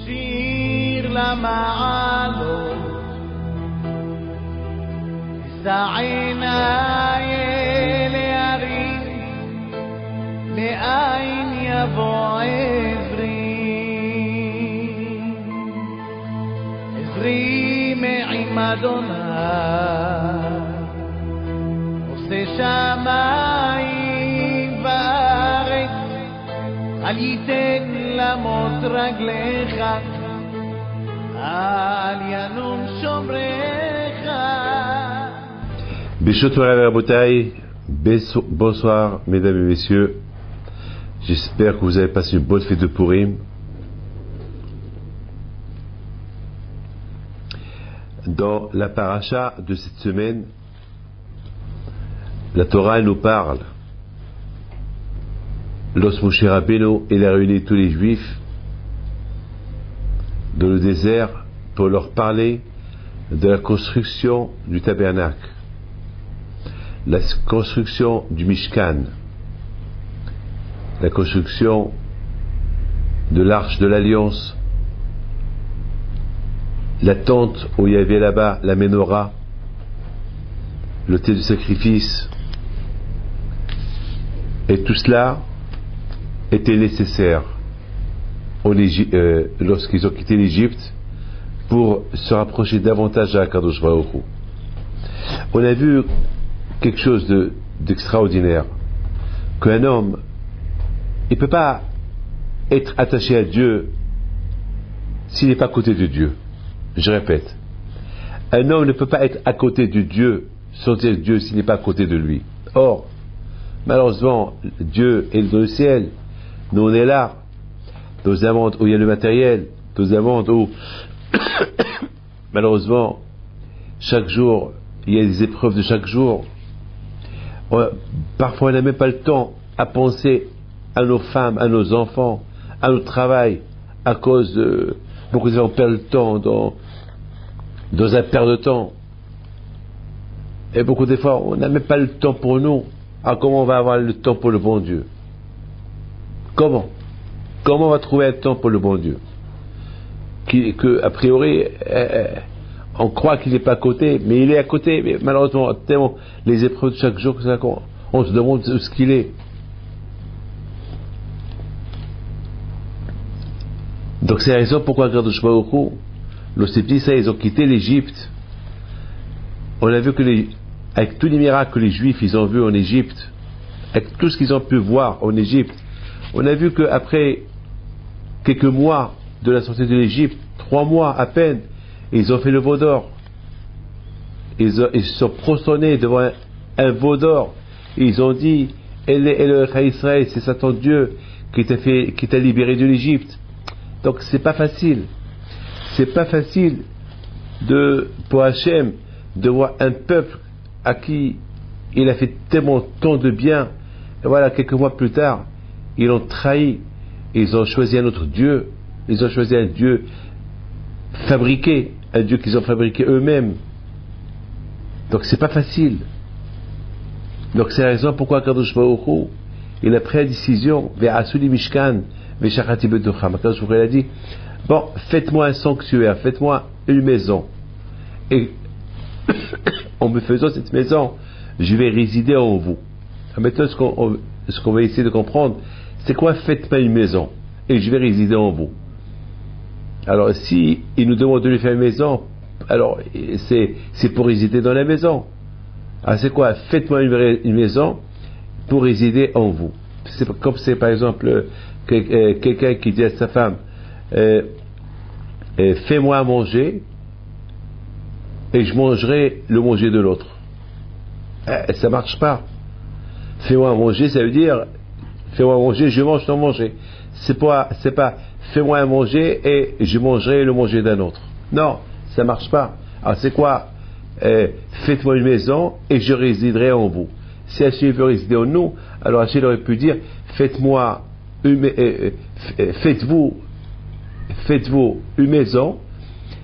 שיר למעלות סעיני להרים מאין יבוא עזרי מעם אדוני עושה שמיים וארץ אל ייתן למות רגליך אל ינום שומריך. Bonsoir mesdames et messieurs, j'espère que vous avez passé une bonne fête de Purim. Dans la paracha de cette semaine, la Torah nous parle lorsque Moshe Rabbeinu il a réuni tous les Juifs dans le désert pour leur parler de la construction du tabernacle, la construction du Mishkan, la construction de l'arche de l'Alliance, la tente où il y avait là-bas la Ménorah, l'autel du sacrifice, et tout cela était nécessaire lorsqu'ils ont quitté l'Égypte pour se rapprocher davantage à Kadosh Baruch Hu. On a vu quelque chose d'extraordinaire, qu'un homme il ne peut pas être attaché à Dieu s'il n'est pas à côté de Dieu. Je répète, un homme ne peut pas être à côté de Dieu, sentir Dieu s'il n'est pas à côté de lui. Or, malheureusement, Dieu est dans le ciel, nous on est là, dans un monde où il y a le matériel, dans un monde où malheureusement chaque jour il y a des épreuves de chaque jour. Parfois on n'a même pas le temps à penser à nos femmes, à nos enfants, à notre travail, à cause de beaucoup de gens perdent le temps dans un perte de temps, et beaucoup de fois on n'a même pas le temps pour nous. Alors comment on va avoir le temps pour le bon Dieu? Comment on va trouver un temps pour le bon Dieu que a priori on croit qu'il n'est pas à côté, mais il est à côté, mais malheureusement tellement les épreuves de chaque jour on se demande où ce qu'il est. Donc c'est la raison pourquoi Kadosh Baruch Hu, lorsque les petits Israël ils ont quitté l'Égypte, on a vu que avec tous les miracles que les Juifs ils ont vus en Égypte, avec tout ce qu'ils ont pu voir en Égypte, on a vu qu'après quelques mois de la sortie de l'Égypte, 3 mois à peine, ils ont fait le veau d'or. Ils se sont prosternés devant un veau d'or. Ils ont dit El Israël, c'est Satan Dieu qui t'a libéré de l'Égypte. Donc c'est pas facile. C'est pas facile pour Hachem de voir un peuple à qui il a fait tellement tant de bien. Et voilà, quelques mois plus tard, ils l'ont trahi. Ils ont choisi un autre Dieu. Ils ont choisi un Dieu fabriqué, un Dieu qu'ils ont fabriqué eux-mêmes. Donc c'est pas facile. Donc c'est la raison pourquoi Kadosh Baruch Hu, il a pris la décision vers Asuli Mishkan, vers Shachati Bedocham. Kadosh Baruch Hu a dit, bon, faites-moi un sanctuaire, faites-moi une maison. Et en me faisant cette maison, je vais résider en vous. Maintenant, ce qu'on va essayer de comprendre, c'est quoi faites-moi une maison et je vais résider en vous. Alors si il nous demande de lui faire une maison, alors c'est pour résider dans la maison. Alors c'est quoi faites-moi une maison pour résider en vous. C'est comme c'est par exemple quelqu'un qui dit à sa femme fais-moi à manger et je mangerai le manger de l'autre. Ça marche pas. Fais-moi à manger, ça veut dire fais-moi à manger, je mange ton manger. C'est pas fais-moi à manger et je mangerai le manger d'un autre. Non, ça marche pas. Alors c'est quoi faites-moi une maison et je résiderai en vous. Si Hachem veut résider en nous, alors Hachem aurait pu dire faites-moi faites-vous une maison,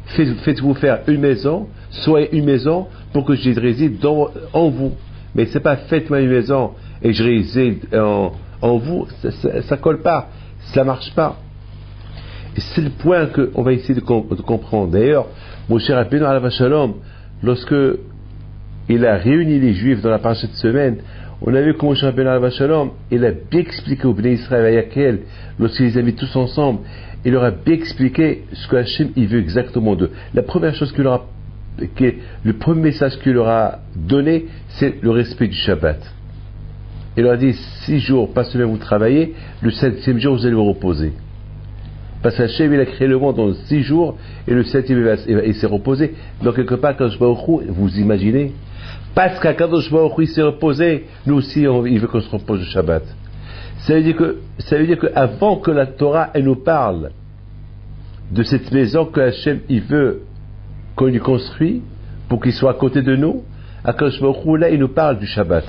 faites-vous faire une maison, soyez une maison pour que je réside en vous. Mais c'est pas faites-moi une maison et je réside en vous, ça colle pas, ça marche pas. Et c'est le point qu'on va essayer de comprendre. D'ailleurs, mon cher Rabbeinu Alav Shalom, lorsque il a réuni les Juifs dans la paracha de semaine, on a vu que mon cher Rabbeinu Alav Shalom, il a bien expliqué au Bnei Israël à Yakel, lorsqu'il les a mis tous ensemble, il leur a bien expliqué ce que Hachem il veut exactement d'eux. La première chose le premier message qu'il leur a donné, c'est le respect du Shabbat. Il leur a dit 6 jours, pas seulement vous travaillez, le 7e jour vous allez vous reposer. Parce qu'Hachem il a créé le monde en 6 jours et le 7e il s'est reposé. Donc quelque part, Kadosh Baruch Hu, vous imaginez, parce qu'Akadosh Baruch Hu il s'est reposé, nous aussi il veut qu'on se repose le Shabbat. Ça veut dire que avant que la Torah elle nous parle de cette maison que Hachem il veut qu'on lui construit pour qu'il soit à côté de nous, Akadosh Baruch Hu là il nous parle du Shabbat.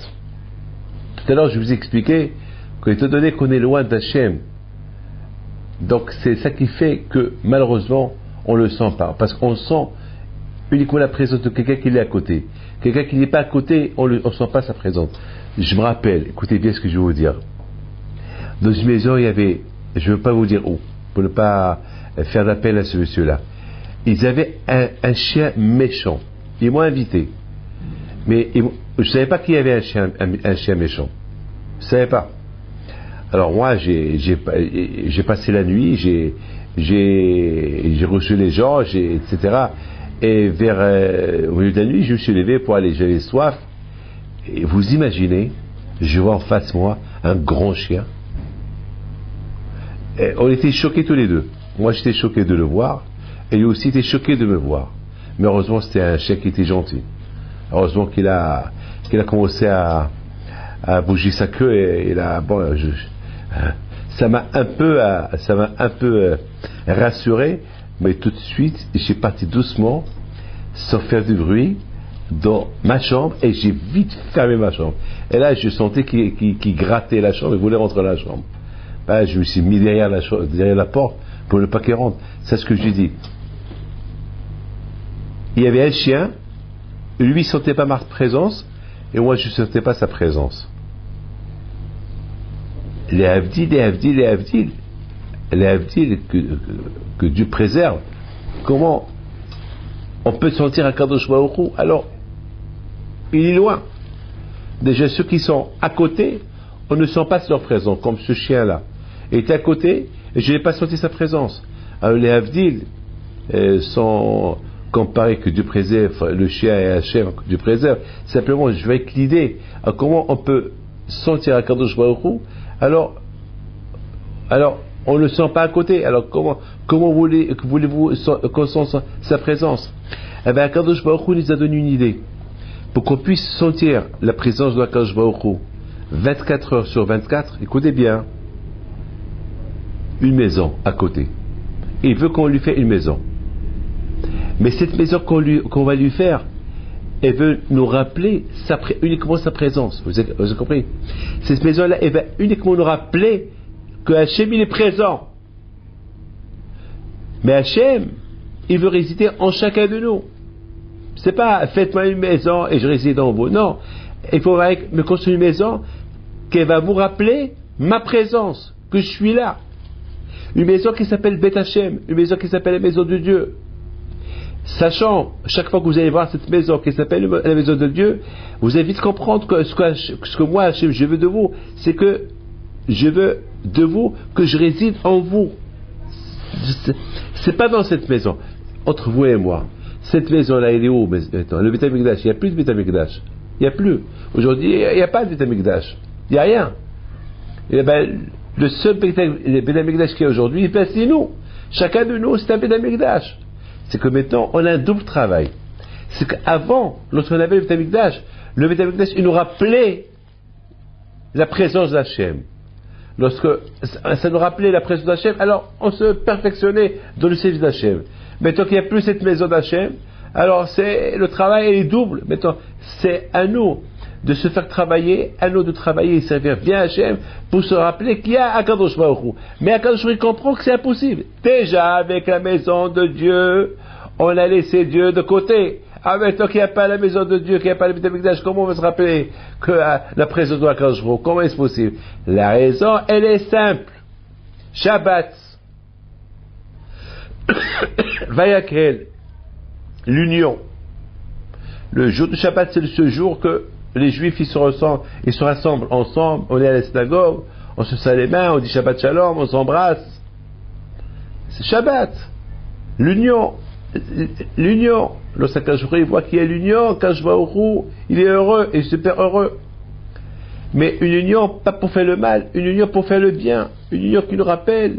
Tout à l'heure je vous ai expliqué qu'étant donné qu'on est loin d'Hachem, donc c'est ça qui fait que malheureusement on le sent pas, parce qu'on sent uniquement la présence de quelqu'un qui est à côté. Quelqu'un qui n'est pas à côté, on ne sent pas sa présence. Je me rappelle, écoutez bien ce que je vais vous dire. Dans une maison, il y avait, je ne veux pas vous dire où, pour ne pas faire d'appel à ce monsieur-là. Ils avaient un chien méchant. Ils m'ont invité. Mais je ne savais pas qu'il y avait un chien méchant. Je ne savais pas. Alors moi, j'ai passé la nuit, j'ai reçu les gens, etc. Et au milieu de la nuit, je me suis levé pour aller, j'avais soif. Et vous imaginez, je vois en face de moi un grand chien. Et on était choqués tous les deux. Moi, j'étais choqué de le voir, et lui aussi était choqué de me voir. Mais heureusement, c'était un chien qui était gentil. Heureusement qu'il a commencé à bouger sa queue, et là, bon, ça m'a un peu rassuré, mais tout de suite, j'ai parti doucement, sans faire du bruit, dans ma chambre, et j'ai vite fermé ma chambre. Et là, je sentais qu'il grattait la chambre, il voulait rentrer dans la chambre. Ben, je me suis mis derrière la porte pour ne pas qu'il rentre. C'est ce que j'ai dit. Il y avait un chien, lui ne sentait pas ma présence, et moi je ne sentais pas sa présence. Les Havdil, que Dieu préserve, comment on peut sentir un Kadosh Baruch Hu? Alors, il est loin. Déjà, ceux qui sont à côté, on ne sent pas leur présence, comme ce chien-là. Il était à côté, et je n'ai pas senti sa présence. Alors, les Havdil sont comparés que Dieu préserve, le chien et Hachem, que Dieu préserve. Simplement, je vais avec l'idée à comment on peut sentir un Kadosh Baruch Hu. Alors, on ne le sent pas à côté. Alors, comment voulez-vous qu'on sente sa présence? Eh bien, Akadosh Baruch Hu nous a donné une idée. Pour qu'on puisse sentir la présence de Akadosh Baruch Hu 24 heures sur 24, écoutez bien, une maison à côté. Il veut qu'on lui fasse une maison. Mais cette maison qu'on va lui faire, elle veut nous rappeler uniquement sa présence. Vous avez compris? Cette maison-là, elle va uniquement nous rappeler que Hachem, il est présent. Mais Hachem, il veut résider en chacun de nous. C'est pas, faites-moi une maison et je réside en vous. Non. Il faut me construire une maison qui va vous rappeler ma présence, que je suis là. Une maison qui s'appelle Bet Hachem, une maison qui s'appelle la maison de Dieu. Sachant, chaque fois que vous allez voir cette maison qui s'appelle la maison de Dieu, vous allez vite comprendre que ce que moi, Hachem, je veux de vous, c'est que je veux de vous que je réside en vous. C'est pas dans cette maison. Entre vous et moi. Cette maison-là, elle est où maintenant? Le Beit HaMikdash, il n'y a plus de Beit HaMikdash. Il n'y a plus. Aujourd'hui, il n'y a pas de Beit HaMikdash. Il n'y a rien. Et ben, le seul Beit HaMikdash qu'il y a aujourd'hui, c'est nous. Chacun de nous, c'est un Beit HaMikdash. C'est que maintenant, on a un double travail. C'est qu'avant, lorsqu'on avait le Beit HaMikdash, il nous rappelait la présence d'Hachem. Lorsque ça nous rappelait la présence d'Hachem, alors on se perfectionnait dans le service d'Hachem. Maintenant qu'il n'y a plus cette maison d'Hachem, alors le travail est double. Maintenant, c'est à nous de se faire travailler, à nous de travailler et servir bien Hachem pour se rappeler qu'il y a Akadosh Baruch Hu. Mais Akadosh Baruch Hu comprend que c'est impossible. Déjà, avec la maison de Dieu, on a laissé Dieu de côté. Ah, maintenant qu'il n'y a pas la maison de Dieu, qu'il n'y a pas le Beit HaMikdash, comment on va se rappeler que la présence de Akadosh Baruch Hu? Comment est-ce possible? La raison, elle est simple. Shabbat. Vayakel, l'union. Le jour du Shabbat, c'est ce jour que les Juifs ils se rassemblent ensemble, on est à la synagogue, on se serre les mains, on dit Shabbat Shalom, on s'embrasse. C'est Shabbat. L'union. Lorsqu'un Kajouché voit qu'il y a l'union, Kajouché, il est heureux et super heureux. Mais une union, pas pour faire le mal, une union pour faire le bien, une union qui nous rappelle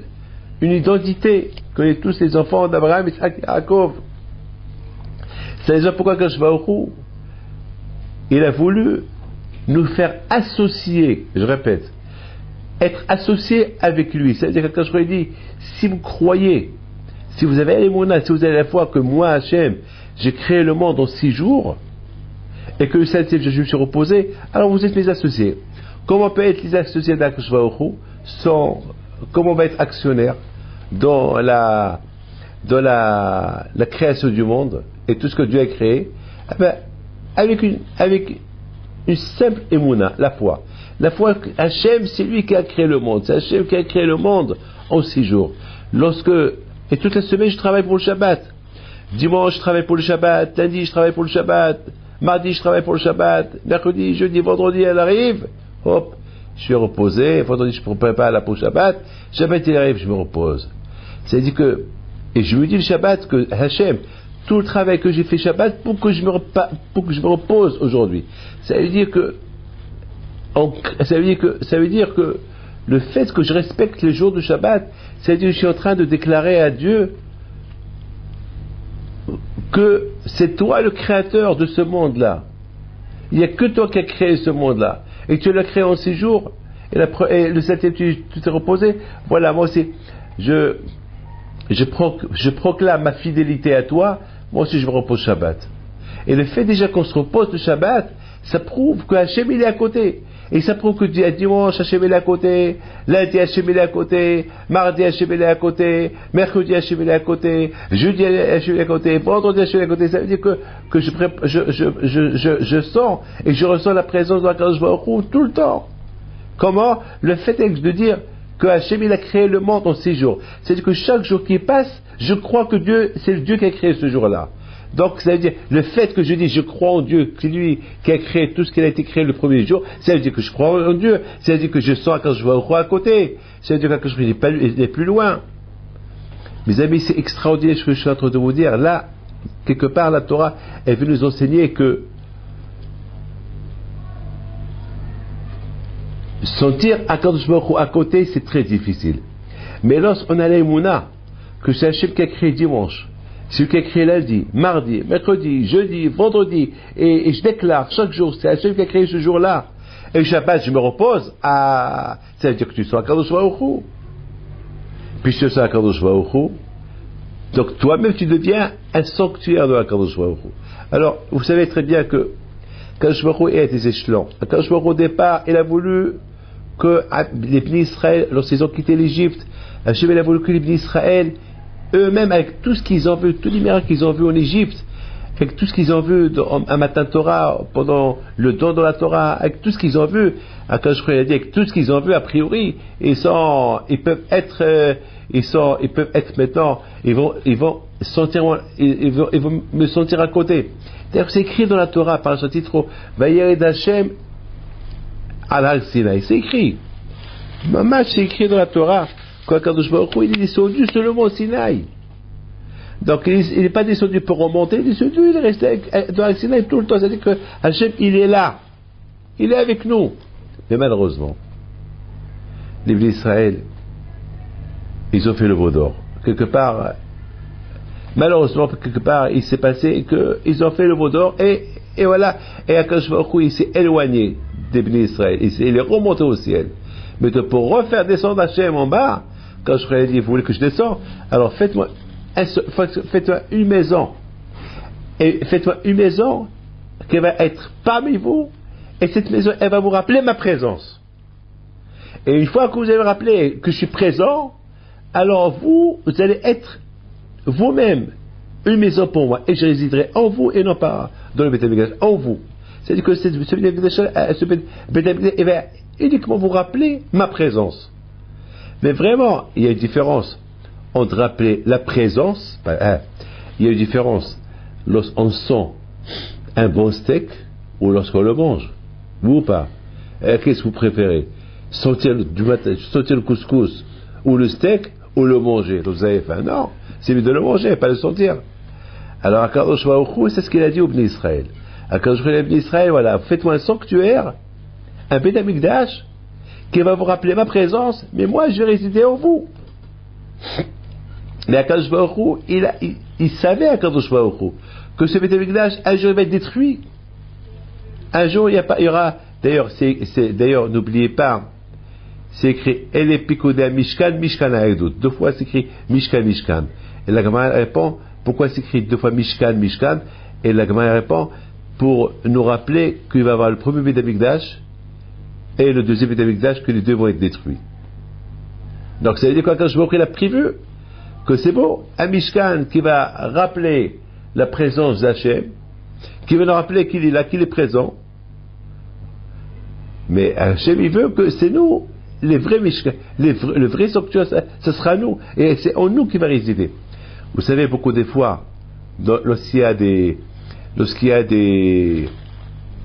une identité, qu'on est tous les enfants d'Abraham, Isaac et Yaakov. C'est la raison pourquoi Kajouché, il a voulu nous faire associer, je répète, être associé avec lui. C'est-à-dire que Kajouché dit, si vous croyez, si vous avez l'émouna, si vous avez la foi que moi, Hachem, j'ai créé le monde en 6 jours, et que le 7e jour je me suis reposé, alors vous êtes mes associés. Comment on peut être les associés d'Akadosh Baruch Hu sans, comment on va être actionnaire dans la création du monde et tout ce que Dieu a créé? Eh ben, avec une simple émouna, la foi. La foi, Hachem, c'est lui qui a créé le monde. C'est Hachem qui a créé le monde en 6 jours. Et toute la semaine, je travaille pour le Shabbat. Dimanche, je travaille pour le Shabbat. Lundi, je travaille pour le Shabbat. Mardi, je travaille pour le Shabbat. Mercredi, jeudi, vendredi, elle arrive. Hop, je suis reposé. Vendredi, je ne prépare pas pour le Shabbat. Shabbat, il arrive, je me repose. C'est-à-dire que, et je me dis le Shabbat que Hachem, tout le travail que j'ai fait Shabbat pour que je me repose aujourd'hui. Ça veut dire que le fait que je respecte les jours du Shabbat, c'est-à-dire que je suis en train de déclarer à Dieu que c'est toi le créateur de ce monde-là. Il n'y a que toi qui as créé ce monde-là. Et tu l'as créé en 6 jours. Et le 7e, tu t'es reposé. Voilà, moi aussi, je proclame ma fidélité à toi. Moi aussi, je me repose Shabbat. Et le fait déjà qu'on se repose le Shabbat, ça prouve que Hachem, il est à côté. Et ça prouve que dimanche, Hachem est à côté, lundi, Hachem est à côté, mardi, Hachem est à côté, mercredi, Hachem est à côté, jeudi, Hachem est à côté, vendredi, Hachem est à côté. Ça veut dire que je sens et je ressens la présence de Akadosh Baruch Hu tout le temps. Comment? Le fait est de dire que Hachem, il a créé le monde en 6 jours. C'est-à-dire que chaque jour qui passe, je crois que c'est le Dieu qui a créé ce jour-là. Donc, ça veut dire, le fait que je dis je crois en Dieu, c'est lui qui a créé tout ce qui a été créé le premier jour, ça veut dire que je crois en Dieu, ça veut dire que je sens quand je vois à côté, ça veut dire que je n'est plus loin. Mes amis, c'est extraordinaire ce que je suis en train de vous dire. Là, quelque part, la Torah, elle veut nous enseigner que sentir Akadosh Baruch Hu à côté, c'est très difficile. Mais lorsqu'on a l'émouna, que c'est Hachem qui a créé dimanche, celui qui a créé lundi, mardi, mercredi, jeudi, vendredi, et je déclare chaque jour, c'est Hachem qui a créé ce jour-là. Et le Shabbat, je me repose, ça veut dire que tu sois Akadosh Baruch Hu. Puis tu sois Akadosh Baruch Hu, donc toi-même tu deviens un sanctuaire de Akadosh Baruch Hu. Alors, vous savez très bien que Akadosh Baruch Hu est des échelons. Akadosh Baruch Hu, au départ, il a voulu que les Bnei Israël, lorsqu'ils ont quitté l'Égypte, Hachem il a voulu que les Bnei Israël, eux-mêmes, avec tout ce qu'ils ont vu, tous les miracles qu'ils ont vus en Égypte, avec tout ce qu'ils ont vu à Matan Torah, pendant le don de la Torah, avec tout ce qu'ils ont vu, avec tout ce qu'ils ont vu, a priori, ils peuvent être maintenant, ils vont me sentir à côté. D'ailleurs, c'est écrit dans la Torah, par ce titre, Vayered Hashem al Har Sinai. C'est écrit. Mamash, c'est écrit dans la Torah. Quand Kadosh Baruch Hu, il est descendu sur le mont Sinaï. Donc il n'est pas descendu pour remonter, il est descendu, il est resté dans le Sinaï tout le temps. C'est-à-dire que Hachem, il est là. Il est avec nous. Mais malheureusement, les Bnei Israël, ils ont fait le veau d'or. Quelque part, malheureusement, il s'est passé qu'ils ont fait le veau d'or et voilà. Et Akadosh Baruch Hu, il s'est éloigné des Bnei Israël. Il est remonté au ciel. Mais pour refaire descendre Hachem en bas, quand je lui ai dit, vous voulez que je descende, alors faites-moi une maison. Et faites-moi une maison qui va être parmi vous, et cette maison, elle va vous rappeler ma présence. Et une fois que vous avez rappelé que je suis présent, alors vous allez être vous-même une maison pour moi, et je résiderai en vous et non pas dans le Beth Amikdash, en vous. C'est-à-dire que ce Beth Amikdash, il va uniquement vous rappeler ma présence. Mais vraiment, il y a une différence entre rappeler la présence, il y a une différence lorsqu'on sent un bon steak ou lorsqu'on le mange, vous ou pas. Qu'est-ce que vous préférez? Sentir le couscous ou le steak ou le manger? Donc vous avez faim? Non, c'est mieux de le manger, pas le sentir. Alors Akadosh Baruch Hu, c'est ce qu'il a dit au Bnei Israël. Akadosh Baruch Hu, Bnei Israël, voilà, faites-moi un sanctuaire, un Beth Amikdash, qui va vous rappeler ma présence, mais moi je vais résider en vous. Mais Akadosh Baruch Hu, il savait Akadosh Baruch Hu que ce Beth Amikdash, un jour il va être détruit. Un jour il y aura, d'ailleurs, n'oubliez pas, c'est écrit El Pikoda Mishkan, Mishkan Haedut. 2 fois c'est écrit Mishkan, Mishkan. Et la Gemara répond, pourquoi c'est écrit 2 fois Mishkan, Mishkan? Et la Gemara répond, pour nous rappeler qu'il va y avoir le premier Beth Amikdash et le deuxième Beth Amikdash, que les deux vont être détruits. Donc ça veut dire quoi? Quand je vois qu'il a prévu que c'est beau, un Mishkan qui va rappeler la présence d'Hachem, qui va nous rappeler qu'il est là, qu'il est présent. Mais Hachem, il veut que c'est nous, les vrais Mishkan, le vrai sanctuaire, ce sera nous, et c'est en nous qui va résider. Vous savez, beaucoup des fois, lorsqu'il y a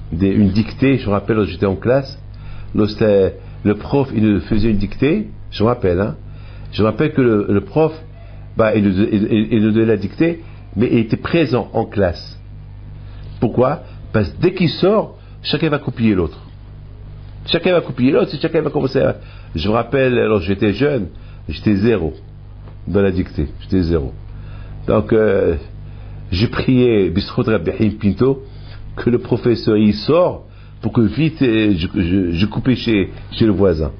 une dictée, je me rappelle lorsque j'étais en classe, lorsque le prof il nous faisait une dictée, je me rappelle que le prof, il nous donnait la dictée, mais il était présent en classe. Pourquoi? Parce que dès qu'il sort, chacun va copier l'autre. Chacun va commencer à... Je me rappelle, lorsque j'étais jeune, j'étais 0 dans la dictée, j'étais 0. Donc, je priais Bisrot Rabbi Pinto que le professeur il sort pour que vite je coupais chez le voisin.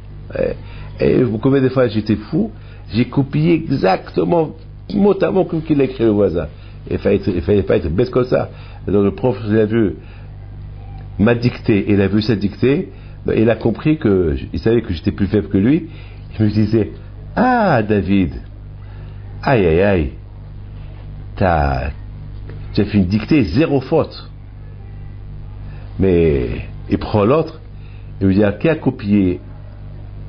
Et combien de fois j'étais fou, j'ai copié exactement, mot à mot comme qu'il a écrit le voisin. Il fallait pas être bête comme ça. Donc le prof, il a vu ma dictée, il a vu sa dictée, il a compris il savait que j'étais plus faible que lui. Il me disait, ah David, aïe, tu as fait une dictée 0 faute. Mais il prend l'autre, il me dit, qui a copié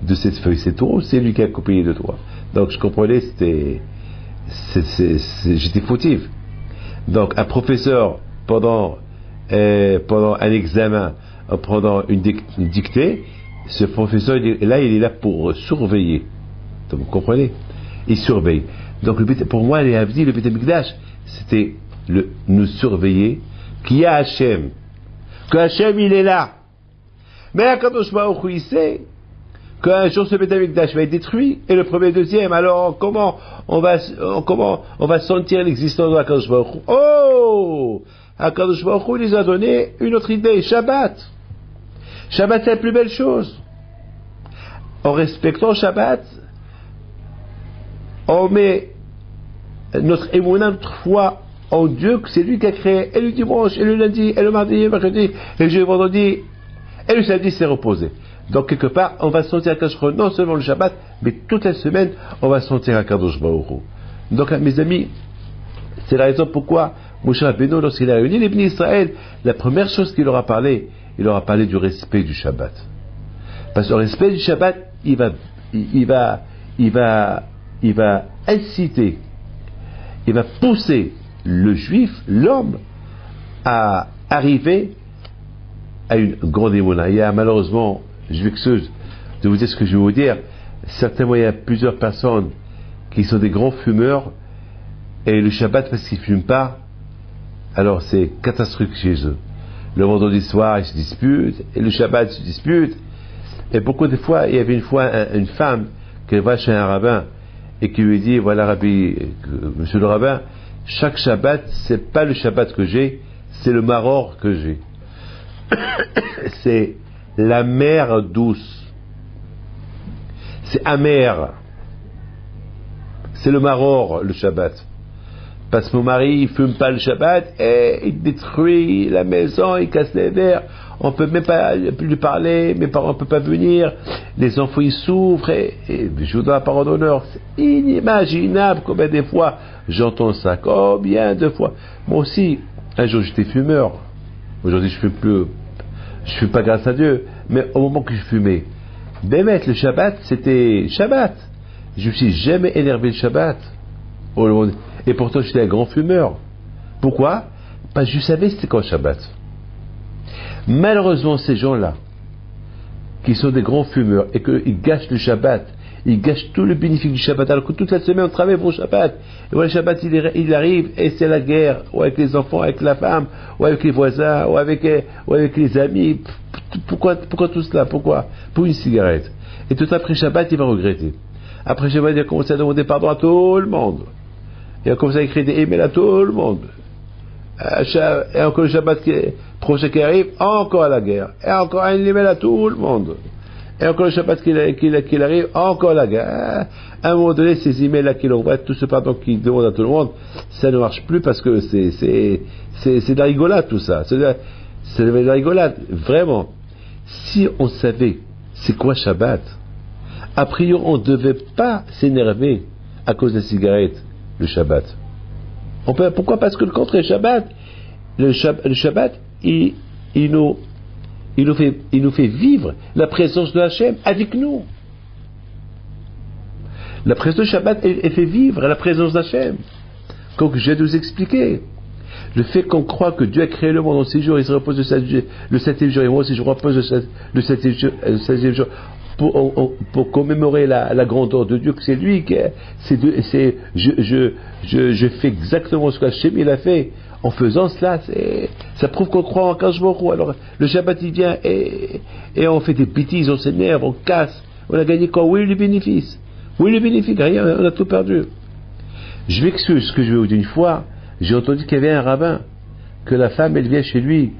de cette feuille? C'est toi ou c'est lui qui a copié de toi? Donc je comprenais, j'étais fautif. Donc un professeur, pendant un examen, en prenant une dictée, ce professeur, il est là pour surveiller. Donc, vous comprenez? Il surveille. Donc pour moi, le Beth Amikdash, c'était nous surveiller, qu'il y a Hachem, que Hachem il est là. Mais Akadosh Baruch Hu, il sait qu'un jour ce Beth Amikdash va être détruit, et le premier et le deuxième, alors comment on va sentir l'existence de Akadosh Baruch Hu? Oh, Akadosh Baruch Hu nous a donné une autre idée, Shabbat. Shabbat, c'est la plus belle chose. En respectant Shabbat, on met notre émouna, notre foi en Dieu, que c'est lui qui a créé, et le dimanche, et le lundi, et le mardi, et le mercredi, et le vendredi, et le samedi, c'est reposé. Donc, quelque part, on va sentir Akadosh Baruch Hu, non seulement le Shabbat, mais toute la semaine, on va sentir Akadosh Baruch Hu. Donc, mes amis, c'est la raison pourquoi Moshe Rabbeinu, lorsqu'il a réuni les Bnei Israël, la première chose qu'il leur a parlé du respect du Shabbat. Parce que le respect du Shabbat, il va inciter, il va pousser le juif, l'homme, à arriver à une grande émouna. Il y a malheureusement, je m'excuse de vous dire ce que je vais vous dire, certainement il y a plusieurs personnes qui sont des grands fumeurs, et le Shabbat, parce qu'ils ne fument pas, alors c'est catastrophique chez eux. Le vendredi soir, ils se disputent, et le Shabbat, ils se disputent. Et beaucoup de fois, il y avait une fois une femme qui va chez un rabbin et qui lui dit, voilà Rabbi, monsieur le rabbin, chaque Shabbat, c'est pas le Shabbat que j'ai, c'est le maror que j'ai. C'est la mer douce. C'est amer. C'est le maror, le Shabbat. Parce que mon mari, il fume pas le Shabbat, et il détruit la maison, il casse les verres, on peut même pas lui parler, mes parents ne peuvent pas venir, les enfants ils souffrent, et je vous donne la parole d'honneur, c'est inimaginable combien de fois j'entends ça, combien de fois. Moi aussi, un jour j'étais fumeur, aujourd'hui je fume pas grâce à Dieu, mais au moment que je fumais, Bémet, le Shabbat, c'était Shabbat. Je me suis jamais énervé le Shabbat. Et pourtant, j'étais un grand fumeur. Pourquoi? Parce que je savais c'était quoi le Shabbat. Malheureusement, ces gens-là, qui sont des grands fumeurs, et qu'ils gâchent le Shabbat, ils gâchent tout le bénéfice du Shabbat, alors que toute la semaine on travaille pour le Shabbat. Et voilà, le Shabbat il arrive, et c'est la guerre, ou avec les enfants, avec la femme, ou avec les voisins, ou avec les amis. Pourquoi tout cela? Pourquoi? Pour une cigarette. Et tout après Shabbat, il va regretter. Après Shabbat, il va commencer à demander pardon à tout le monde. Il va commencer à écrire des emails à tout le monde. Et encore le Shabbat prochain qui arrive, encore à la guerre. Et encore un email à tout le monde. Et encore le Shabbat qu'il arrive, encore la guerre. À un moment donné, ces emails-là qu'il envoie, tout ce pardon qu'il demande à tout le monde, ça ne marche plus parce que c'est de la rigolade tout ça. C'est de la rigolade. Vraiment. Si on savait c'est quoi Shabbat, a priori on ne devait pas s'énerver à cause des cigarettes, le Shabbat. Pourquoi? Parce que le contraire Shabbat, le Shabbat, il nous fait vivre la présence de Hachem avec nous. La présence de Shabbat, elle fait vivre la présence d'Hachem. Comme je viens de vous expliquer. Le fait qu'on croit que Dieu a créé le monde en 6 jours, il se repose le 7e jour, et moi aussi je repose le 7e jour, pour commémorer la grandeur de Dieu, que c'est lui qui je fais exactement ce qu'Hachem il a fait. En faisant cela, ça prouve qu'on croit en Kadosh Baruch Hu. Alors le Shabbat il vient et on fait des bêtises, on s'énerve, on casse. On a gagné quoi? Oui, le bénéfice. Oui, le bénéfice, rien, on a tout perdu. Je m'excuse ce que je vais vous dire. Une fois, j'ai entendu qu'il y avait un rabbin, que la femme elle vient chez lui.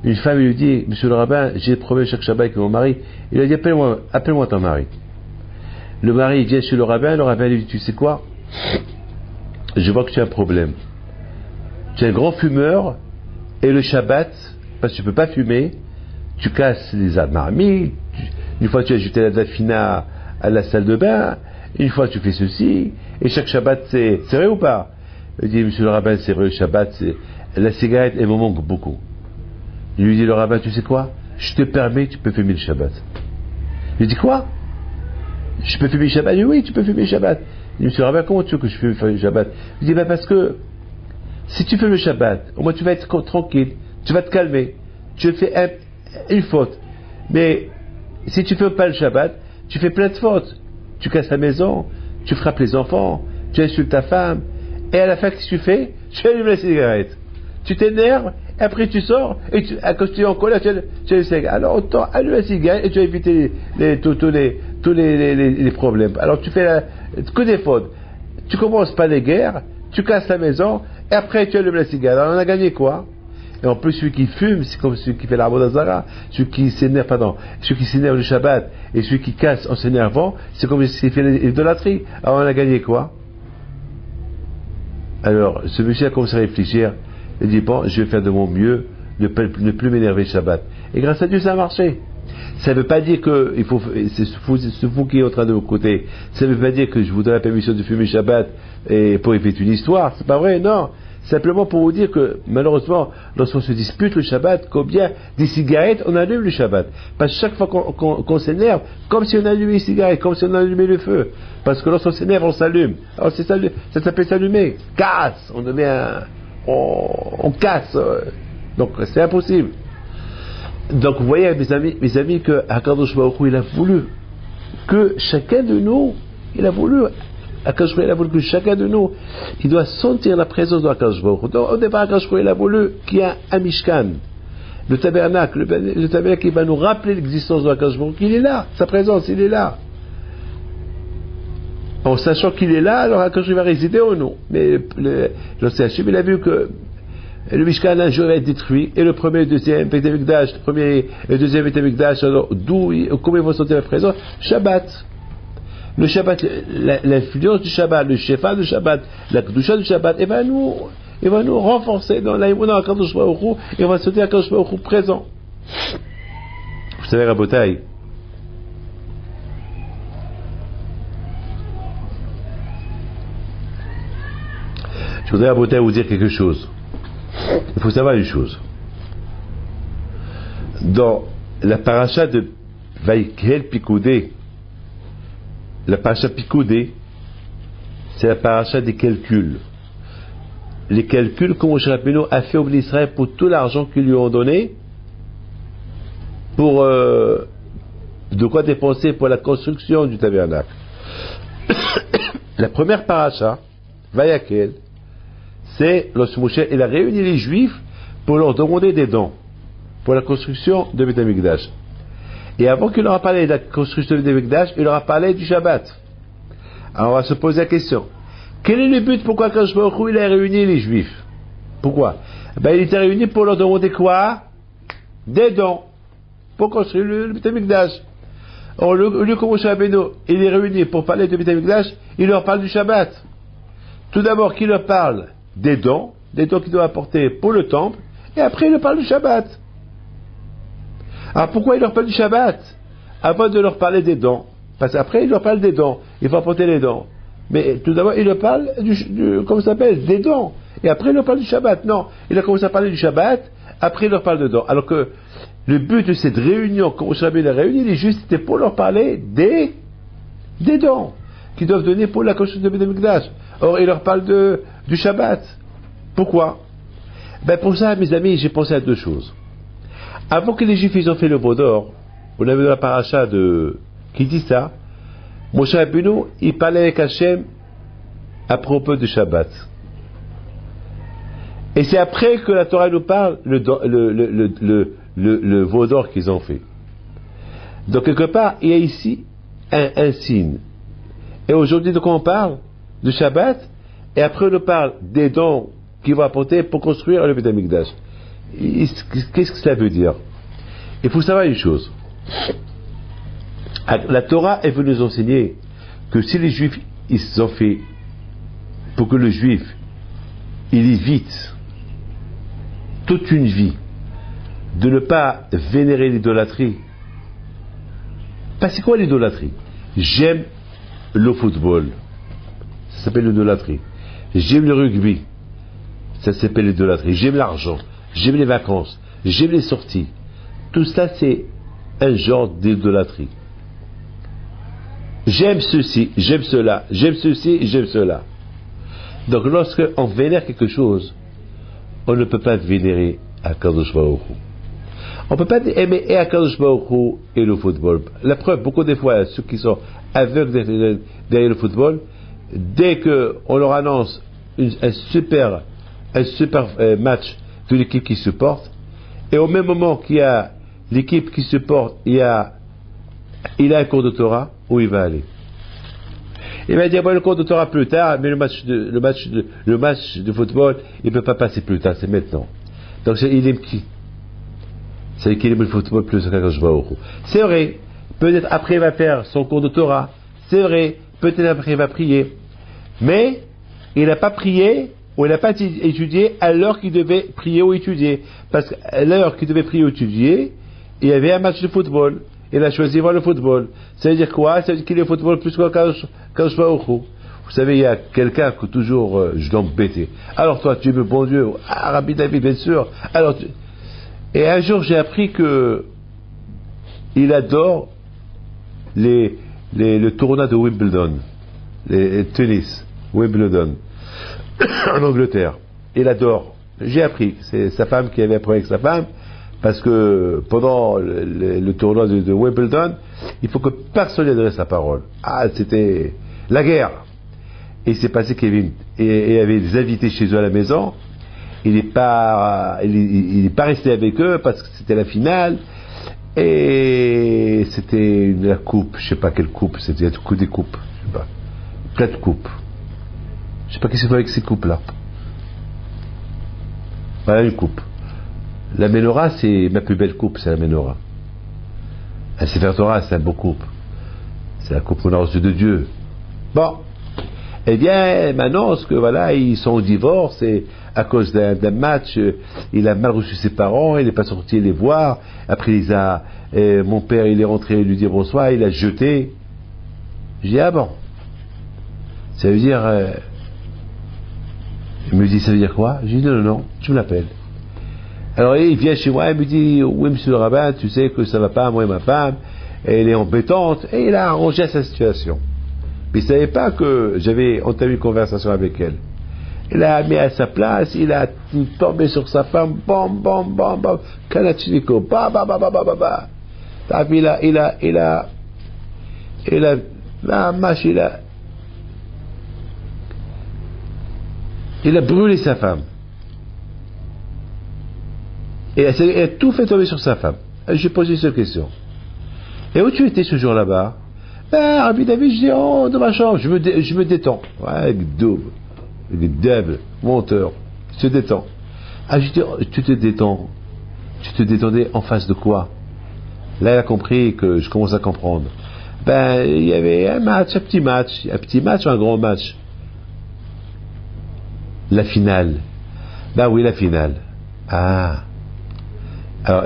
Une femme lui dit: Monsieur le rabbin, j'ai des problèmes chaque Shabbat avec mon mari. Il a dit: appelle-moi ton mari. Le mari vient chez le rabbin lui dit: tu sais quoi? Je vois que tu as un problème. Tu es un grand fumeur, et le Shabbat, parce que tu ne peux pas fumer, tu casses les marmites, une fois tu as ajouté la dafina à la salle de bain, une fois tu fais ceci, et chaque Shabbat c'est vrai ou pas? Il dit: Monsieur le rabbin, c'est vrai, le Shabbat, la cigarette, elle me manque beaucoup. Il lui dit: le rabbin, tu sais quoi? Je te permets, tu peux fumer le Shabbat. Il lui dit: quoi? Je peux fumer le Shabbat? Il dit: oui, tu peux fumer le Shabbat. Il dit: monsieur le rabbin, comment tu veux que je fume le Shabbat? Il dit: parce que si tu fais le Shabbat, au moins tu vas être tranquille, tu vas te calmer, tu fais une faute. Mais si tu ne fais pas le Shabbat, tu fais plein de fautes. Tu casses ta maison, tu frappes les enfants, tu insultes ta femme, et à la fin, qu'est-ce que tu fais? Tu allumes la cigarette. Tu t'énerves, et après tu sors, et quand tu es en colère, tu allumes la cigarette. Alors autant allumer la cigarette, et tu vas éviter tous les problèmes. Alors tu fais que des fautes. Tu commences par les guerres, tu casses ta maison, et après tu allumes la cigarette. Alors on a gagné quoi? Et en plus celui qui fume, c'est comme celui qui fait l'arbre d'Azara, celui qui s'énerve le Shabbat, et celui qui casse en s'énervant, c'est comme celui qui fait l'idolâtrie. Alors on a gagné quoi? Alors ce monsieur a commencé à réfléchir, il dit: bon, je vais faire de mon mieux, ne plus m'énerver le Shabbat. Et grâce à Dieu ça a marché. Ça ne veut pas dire que c'est ce fou qui est en train de vous côté. Ça ne veut pas dire que je vous donne la permission de fumer Shabbat et pour éviter une histoire. C'est pas vrai, non. Simplement pour vous dire que malheureusement, lorsqu'on se dispute le Shabbat, combien des cigarettes on allume le Shabbat. Parce que chaque fois qu'on s'énerve, comme si on allumait une cigarette, comme si on allumait le feu. Parce que lorsqu'on s'énerve, on s'allume. Alors ça s'appelle s'allumer. Casse. On casse. Donc c'est impossible. Donc vous voyez mes amis que Akadosh Baruch Hu il a voulu que chacun de nous, Akadosh Baruch Hu il a voulu que chacun de nous, il doit sentir la présence de Akadosh Baruch Hu. Donc au départ Akadosh Baruch Hu il a voulu qu'il y ait un Mishkan, le tabernacle qui va nous rappeler l'existence de Akadosh Baruch Hu. Il est là, sa présence, il est là. En sachant qu'il est là, alors Akadosh Baruch Hu va résider en nous. Mais l'ancien Hachem il a vu que le Mishkan un jour va être détruit, et le premier et le deuxième Beit HaMikdash, le premier et le deuxième Beit HaMikdash, alors comment ils vont sentir la présence? Shabbat. Le Shabbat, l'influence du Shabbat, le Shefa du Shabbat, la Kedusha du Shabbat, il va nous renforcer dans l'Aïmouna Akadosh Baruch Hu, et on va sentir Akadosh Baruch Hu présent. Vous savez, Rabotai, je voudrais Rabotai vous dire quelque chose. Il faut savoir une chose. Dans la paracha de Vaïkel Pikoudé, la paracha Pikoudé, c'est la paracha des calculs. Les calculs que Moshe Rabbeinu a fait au Israël pour tout l'argent qu'ils lui ont donné, pour de quoi dépenser pour la construction du tabernacle. La première paracha, Vayakel, c'est lorsque Moshe il a réuni les Juifs pour leur demander des dons pour la construction de Beth Amikdash. Et avant qu'il leur a parlé de la construction de Beth Amikdash, il leur a parlé du Shabbat. Alors on va se poser la question. Quel est le but pourquoi Kadosh Baruch Hu il a réuni les Juifs? Pourquoi? Il était réuni pour leur demander quoi? Des dons pour construire le Beth Amikdash. Au lieu que Moshe Rabbeinu il est réuni pour parler de Beth Amikdash, il leur parle du Shabbat. Tout d'abord qu'il leur parle des dons qu'il doit apporter pour le temple, et après il leur parle du Shabbat. Alors pourquoi il leur parle du Shabbat avant de leur parler des dons? Parce qu'après il leur parle des dons, il faut apporter les dons. Mais tout d'abord il leur parle comment ça s'appelle, des dons, et après il leur parle du Shabbat. Non, il a commencé à parler du Shabbat, après il leur parle de dons. Alors que le but de cette réunion, quand Moshe Rabbeinu a réuni les Juifs, c'était pour leur parler des dons qu'ils doivent donner pour la construction de Beth Amikdash. Or il leur parle du Shabbat. Pourquoi? Pour ça, mes amis, j'ai pensé à deux choses. Avant que les Juifs ils ont fait le veau d'or, on avait dans la paracha qui dit ça, Moshe Rabbeinu, il parlait avec Hachem à propos du Shabbat. Et c'est après que la Torah nous parle le veau d'or qu'ils ont fait. Donc quelque part, il y a ici un signe. Et aujourd'hui, de quoi on parle? De Shabbat, et après on nous parle des dons qu'il va apporter pour construire le Beth Amikdash. Qu'est-ce que cela veut dire? Il faut savoir une chose. La Torah est venue nous enseigner que si les Juifs ils ont fait pour que le Juif il évite toute une vie de ne pas vénérer l'idolâtrie. Parce que c'est quoi l'idolâtrie? J'aime le football, ça s'appelle l'idolâtrie. J'aime le rugby, ça s'appelle l'idolâtrie. J'aime l'argent, j'aime les vacances, j'aime les sorties. Tout ça c'est un genre d'idolâtrie. J'aime ceci, j'aime cela, j'aime ceci, j'aime cela. Donc lorsque on vénère quelque chose, on ne peut pas vénérer Akadosh Baruch Hu. On ne peut pas aimer et Akadosh Baruch Hu et le football. La preuve, beaucoup des fois, ceux qui sont aveugles derrière le football, dès qu'on leur annonce un super match de l'équipe qui supporte, et au même moment qu'il y a l'équipe qui supporte, il a un cours de Torah, où il va aller. Il va dire, le cours de Torah plus tard, mais le match de football, il ne peut pas passer plus tard, c'est maintenant. Donc il aime qui? C'est qu'il aime le football plus que je vois. C'est vrai, peut-être après il va faire son cours de Torah, c'est vrai, peut-être après il va prier, mais il n'a pas prié, ou il n'a pas étudié à l'heure qu'il devait prier ou étudier. Parce qu'à l'heure qu'il devait prier ou étudier, il y avait un match de football. Il a choisi voir le football. Ça veut dire quoi? Ça veut dire qu'il est au football plus qu'Akadosh Baruch Hu. Vous savez, il y a quelqu'un que toujours je l'embêtais. Alors toi, tu es le bon Dieu. Ah, Rabbi David, bien sûr. Alors, et un jour, j'ai appris que il adore le tournoi de Wimbledon, les tennis, Wimbledon, en Angleterre. Il adore. J'ai appris. C'est sa femme qui avait appris avec sa femme. Parce que pendant le tournoi de Wimbledon, il faut que personne n'adresse la parole. Ah, c'était la guerre. Et il s'est passé qu'il y avait des invités chez eux à la maison. Il n'est pas resté avec eux parce que c'était la finale. Et c'était la coupe, je sais pas quelle coupe, c'était des coupes, je sais pas. Plein de coupes. Je sais pas qu'est-ce qu'il faut avec ces coupes-là. Voilà une coupe. La menorah, c'est ma plus belle coupe, c'est la menorah. Un Sefer Torah, c'est un beau coupe. C'est la coupe qu'on a reçue de Dieu. Bon. Eh bien, maintenant, que voilà, ils sont au divorce et à cause d'un match, il a mal reçu ses parents, il n'est pas sorti les voir. Après, mon père, il est rentré lui dire bonsoir, il a jeté. J'ai dit, ah bon. Ça veut dire, il me dit, ça veut dire quoi? J'ai dit, non, tu me l'appelles. Alors il vient chez moi, il me dit, oui monsieur le rabbin, tu sais que ça va pas, moi et ma femme, elle est embêtante, et il a arrangé sa situation. Mais il ne savait pas que j'avais entamé une conversation avec elle. Il a mis à sa place, il a tombé sur sa femme, bam, bam, bam, bam, Kalachnikov, bam, bam, bam, bam, bam, bam. Il a brûlé sa femme. Et il a tout fait tomber sur sa femme. J'ai posé une seule question. Et où tu étais ce jour là-bas? Rabbi David, je dis, oh, dans ma chambre, je me détends. Ouais, double. Il est devil, menteur. Il se détend. Je dis, oh, tu te détends. Tu te détendais en face de quoi? Là, il a compris que je commence à comprendre. Il y avait un petit match, un grand match. La finale. Oui, la finale. Alors,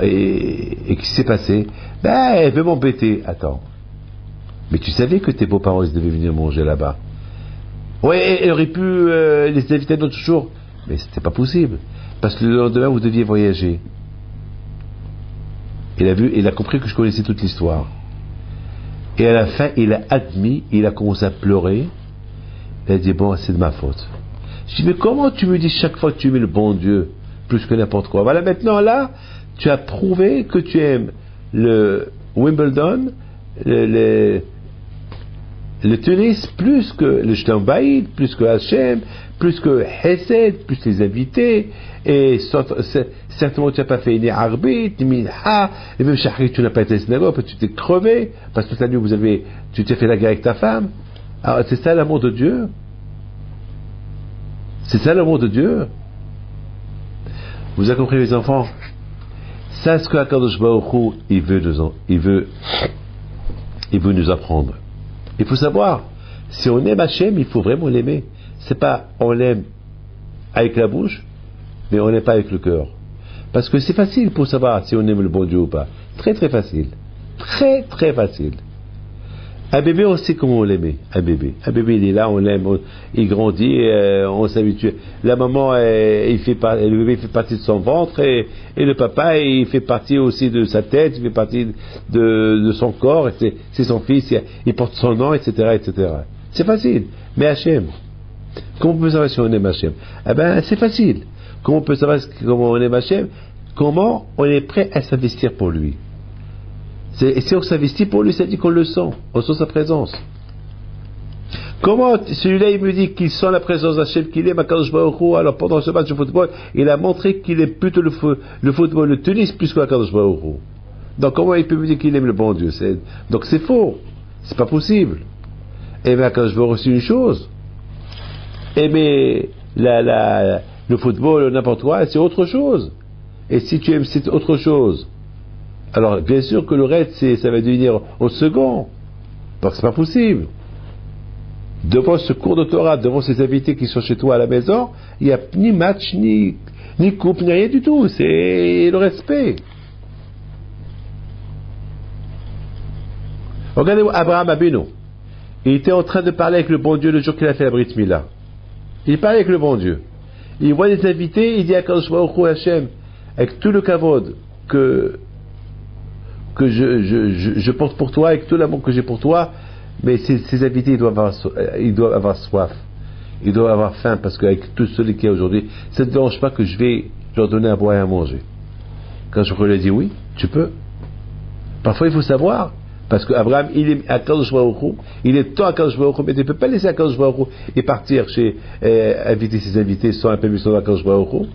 et qu'est-ce qui s'est passé? Elle veut m'embêter. Attends. Mais tu savais que tes beaux-parents, ils devaient venir manger là-bas. Ouais, elle aurait pu les inviter d'autres jours. Mais c'était pas possible. Parce que le lendemain, vous deviez voyager. Il a compris que je connaissais toute l'histoire. Et à la fin, il a admis, il a commencé à pleurer. Il a dit, bon, c'est de ma faute. Je dis, mais comment tu me dis chaque fois que tu aimes le bon Dieu, plus que n'importe quoi? Voilà, maintenant, là, tu as prouvé que tu aimes le Wimbledon, le tennis, plus que le Shtambaïd, plus que Hachem, plus que Hesed, plus les invités, et certainement tu n'as pas fait ni arbitre, ni minha, et même Shachrit, tu n'as pas été à la synagogue, parce que tu t'es crevé, parce que toute la nuit tu t'es fait la guerre avec ta femme. Alors c'est ça l'amour de Dieu? C'est ça l'amour de Dieu? Vous avez compris les enfants? Ça, ce que HaKadosh Baruch Hu, il veut nous apprendre. Il faut savoir, si on aime Hachem, il faut vraiment l'aimer. C'est pas on l'aime avec la bouche, mais on l'aime pas avec le cœur. Parce que c'est facile pour savoir si on aime le bon Dieu ou pas. Très très facile. Très très facile. Un bébé, on sait comment on l'aimait. Un bébé, il est là, on l'aime, il grandit, on s'habitue. La maman, le bébé fait partie de son ventre, et le papa, il fait partie aussi de sa tête, il fait partie de son corps, c'est son fils, il porte son nom, etc., etc. C'est facile. Mais Hachem, comment on peut savoir si on aime Hachem? C'est facile. Comment on peut savoir comment on aime Hachem? Comment on est prêt à s'investir pour lui? Et si on s'investit pour lui, ça dit qu'on le sent, on sent sa présence. Comment celui-là il me dit qu'il sent la présence d'Hachem, qu'il aime HaKadosh Baruch Hu, alors pendant ce match de football, il a montré qu'il aime plutôt le football, le tennis, plus que HaKadosh Baruch Hu. Donc comment il peut me dire qu'il aime le bon Dieu? Donc c'est faux, c'est pas possible. Aimer HaKadosh Baruch Hu, c'est une chose. Aimer le football, n'importe quoi, c'est autre chose. Et si tu aimes cette autre chose, alors bien sûr que le reste ça va devenir au second. Donc c'est pas possible. Devant ce cours de Torah, devant ces invités qui sont chez toi à la maison, il n'y a ni match, ni coupe, ni rien du tout. C'est le respect. Regardez Abraham Abinu. Il était en train de parler avec le bon Dieu le jour qu'il a fait la Brit Mila. Il parlait avec le bon Dieu. Il voit des invités, il dit à Kadosh Baruch Hu Hashem, avec tout le kavod que je porte pour toi, avec tout l'amour que j'ai pour toi, mais ces invités, ils doivent avoir soif, ils doivent avoir faim, parce qu'avec tout celui qu'il y a aujourd'hui, ça ne te dérange pas que je vais leur donner à boire et à manger? Quand je lui ai dit oui, tu peux. Parfois il faut savoir, parce qu'Abraham, il est à Kadosh Baruch Hu, il est temps à Kadosh Baruch Hu, mais tu ne peux pas laisser à Kadosh Baruch Hu et partir inviter ses invités sans la permission de Kadosh Baruch Hu.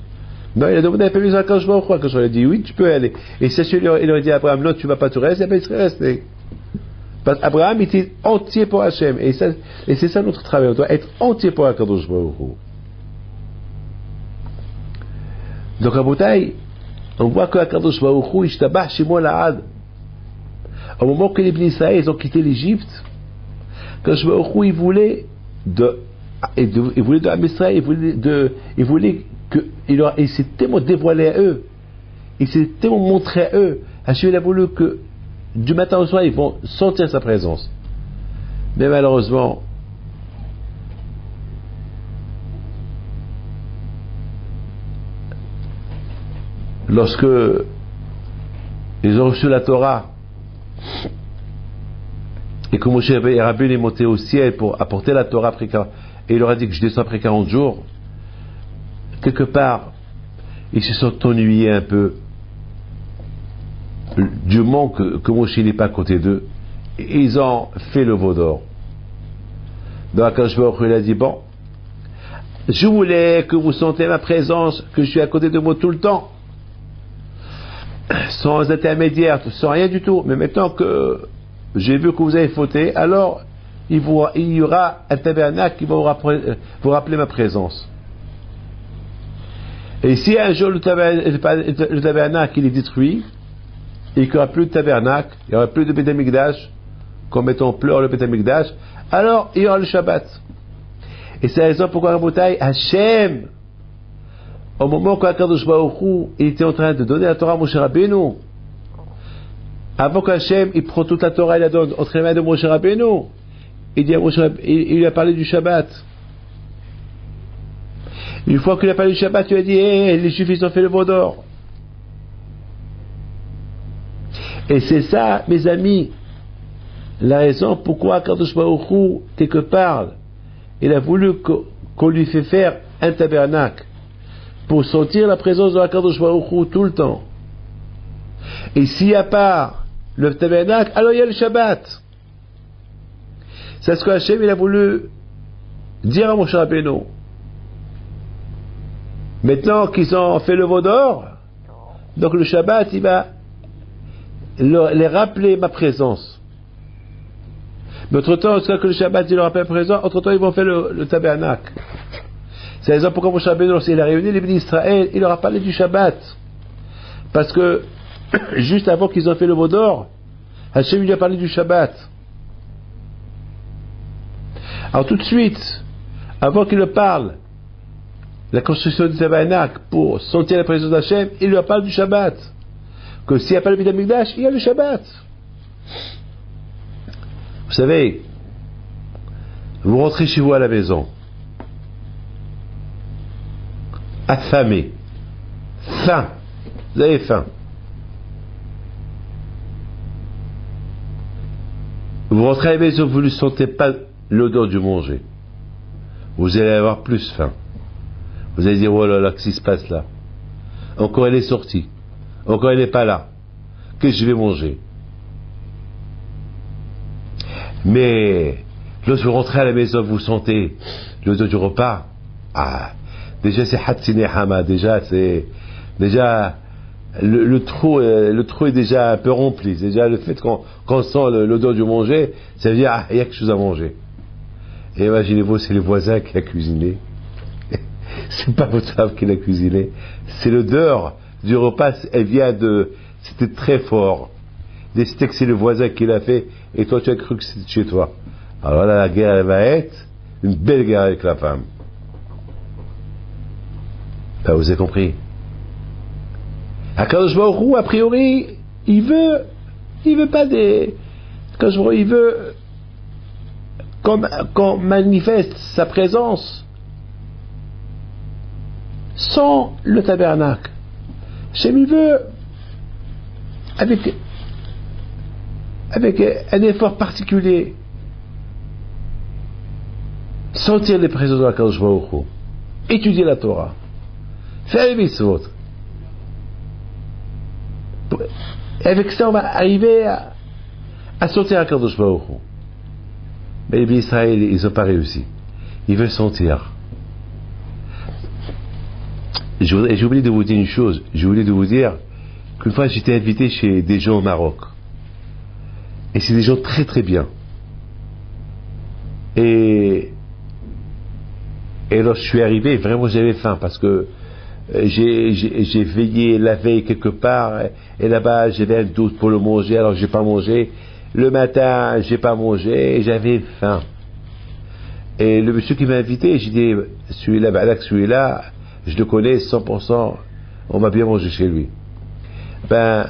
Non, il a demandé la permission à Kadosh Baruch Hu. Quand je lui ai dit oui, tu peux aller. Et si il aurait dit à Abraham, non, tu ne vas pas te rester, il serait resté. Parce qu'Abraham était entier pour Hachem. Et c'est ça notre travail. On doit être entier pour Kadosh Baruch Hu. Donc, à Boutaï, on voit que Kadosh Baruch Hu, Ishtabah Shemo La'ad. Au moment que les Bnei Israël, ils ont quitté l'Égypte, Kadosh Baruch Hu, il voulait de Israël, il voulait il s'est tellement dévoilé à eux, il s'est tellement montré à eux. Hachem, il a voulu que du matin au soir ils vont sentir sa présence. Mais malheureusement, lorsque ils ont reçu la Torah, et que Moshe Rabbeinu est monté au ciel pour apporter la Torah après 40, et il leur a dit que je descends après 40 jours, quelque part, ils se sont ennuyés un peu du manque que Moshe n'est pas à côté d'eux, et ils ont fait le veau d'or. Donc quand je il a dit, bon, je voulais que vous sentez ma présence, que je suis à côté de moi tout le temps, sans intermédiaire, sans rien du tout, mais maintenant que j'ai vu que vous avez fauté, alors il y aura un tabernacle qui va vous rappeler ma présence. Et si un jour le tabernacle il est détruit, et qu'il n'y aura plus de tabernacle, il n'y aura plus de Beth Amikdash, comme on pleure le Beth Amikdash, alors il y aura le Shabbat. Et c'est la raison pourquoi Rabotai, Hachem, au moment où Akadosh Baruch Hu était en train de donner la Torah à Moshe Rabbeinu, avant qu'Hachem il prend toute la Torah et la donne entre les mains de Moshe Rabbeinu, il lui a parlé du Shabbat. Une fois qu'il a parlé du Shabbat, il a dit, les Juifs ils ont fait le veau d'or. Et c'est ça, mes amis, la raison pourquoi Akadosh Baruch Hu, quelque part, il a voulu qu'on lui fait faire un tabernacle pour sentir la présence de Akadosh Baruch Hu tout le temps. Et s'il n'y a pas le tabernacle, alors il y a le Shabbat. C'est ce que Hachem il a voulu dire à Moshe Rabbeinu. Maintenant qu'ils ont fait le veau d'or, donc le Shabbat il va les rappeler ma présence. Mais entre-temps, que le Shabbat il leur rappelle ma présence, entre-temps ils vont faire le tabernacle. C'est la raison pourquoi Moshe Rabbeinu, lorsqu'il a réuni les bénis d'Israël, il leur a parlé du Shabbat. Parce que, juste avant qu'ils ont fait le veau d'or, Hachem lui a parlé du Shabbat. Alors tout de suite, avant qu'il le parle, la construction du tabernacle, pour sentir la présence d'Hachem, il lui parle du Shabbat. Que s'il n'y a pas le Beth Amikdash, il y a le Shabbat. Vous savez, vous rentrez chez vous à la maison, affamé, faim, vous avez faim. Vous rentrez à la maison, vous ne sentez pas l'odeur du manger. Vous allez avoir plus faim. Vous allez dire, oh là là, qu'est-ce qui se passe là? Encore elle est sortie. Encore elle n'est pas là. Qu'est-ce que je vais manger? Mais lorsque vous rentrez à la maison, vous sentez l'odeur du repas. Ah, déjà c'est Hatsine Hama, déjà le trou est déjà un peu rempli. Déjà le fait qu'on sent l'odeur du manger, ça veut dire ah, il y a quelque chose à manger. Et imaginez-vous, c'est le voisin qui a cuisiné. C'est pas votre femme qui l'a cuisiné. C'est l'odeur du repas, elle vient c'était très fort. Des steaks, c'est le voisin qui l'a fait, et toi tu as cru que c'était chez toi. Alors là, la guerre, elle va être une belle guerre avec la femme. Ben, vous avez compris. Akadosh Baruch Hu, a priori, il veut pas des... Akadosh Baruch Hu, il veut qu'on manifeste sa présence sans le tabernacle. Hachem, il veut avec un effort particulier sentir les présences de Akadosh Baruch Hu, étudier la Torah, faire les mitzvot. Et avec ça on va arriver à sentir Akadosh Baruch Hu. Mais les bénis d'Israël ils n'ont pas réussi. Ils veulent sentir. J'ai oublié de vous dire une chose. J'ai oublié de vous dire qu'une fois j'étais invité chez des gens au Maroc. Et c'est des gens très très bien. Et lorsque je suis arrivé, vraiment j'avais faim parce que j'ai veillé la veille quelque part et là-bas j'avais un doute pour le manger, alors j'ai pas mangé. Le matin j'ai pas mangé et j'avais faim. Et le monsieur qui m'a invité, j'ai dit celui-là, je le connais 100%, on m'a bien mangé chez lui. Ben,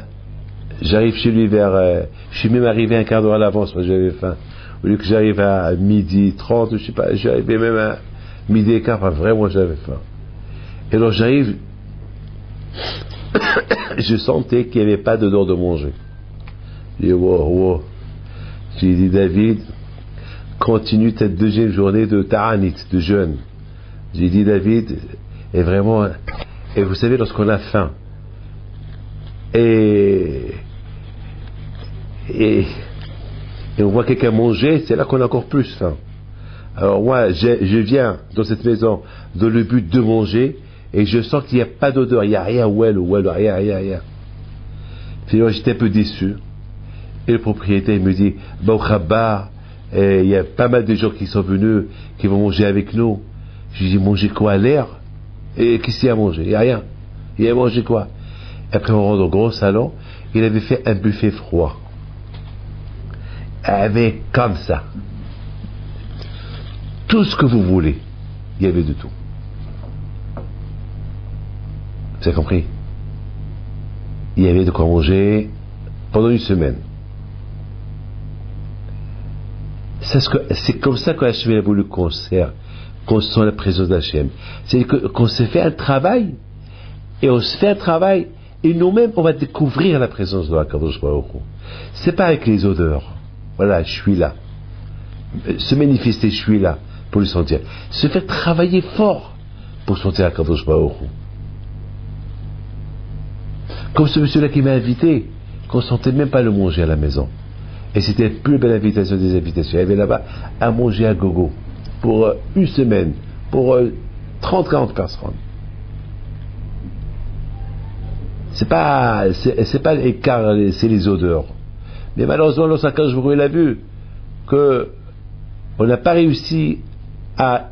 j'arrive chez lui je suis même arrivé un quart d'heure à l'avance, parce que j'avais faim. Au lieu que j'arrive à 12h30, je sais pas, j'arrivais même à 12h15, vraiment j'avais faim. Et alors j'arrive, je sentais qu'il n'y avait pas d'odeur de manger. Je dis, wow. J'ai dit, David, continue cette deuxième journée de Ta'anit, de jeûne. J'ai dit, David, est vraiment, et vous savez, lorsqu'on a faim, et on voit quelqu'un manger, c'est là qu'on a encore plus faim. Alors moi, je viens dans cette maison dans le but de manger, et je sens qu'il n'y a pas d'odeur, il n'y a rien, rien. Finalement, j'étais un peu déçu. Et le propriétaire me dit, Baoukhaba, il y a pas mal de gens qui sont venus, qui vont manger avec nous. Je lui dis, manger quoi, à l'air? Et qu'est-ce qu'il y a à manger? Il n'y a rien. Il y a mangé quoi? Après, on rentre au gros salon, il avait fait un buffet froid. Avec comme ça. Tout ce que vous voulez. Il y avait de tout. Vous avez compris? Il y avait de quoi manger pendant une semaine. C'est comme ça que Hachem a voulu qu'on sent la présence d'Hachem. C'est qu'on se fait un travail, et on se fait un travail, et nous-mêmes, on va découvrir la présence de HaKadosh Baruch Hu. C'est pas avec les odeurs. Voilà, je suis là. Se manifester, je suis là, pour le sentir. Se faire travailler fort pour sentir HaKadosh Baruch Hu. Comme ce monsieur-là qui m'a invité, qu'on sentait même pas le manger à la maison. Et c'était la plus belle invitation des invitations. Il y avait là-bas à manger à gogo pour une semaine, pour 30-40 personnes. C'est pas l'écart, c'est les odeurs. Mais malheureusement, lorsqu'un jour il a vu que on n'a pas réussi à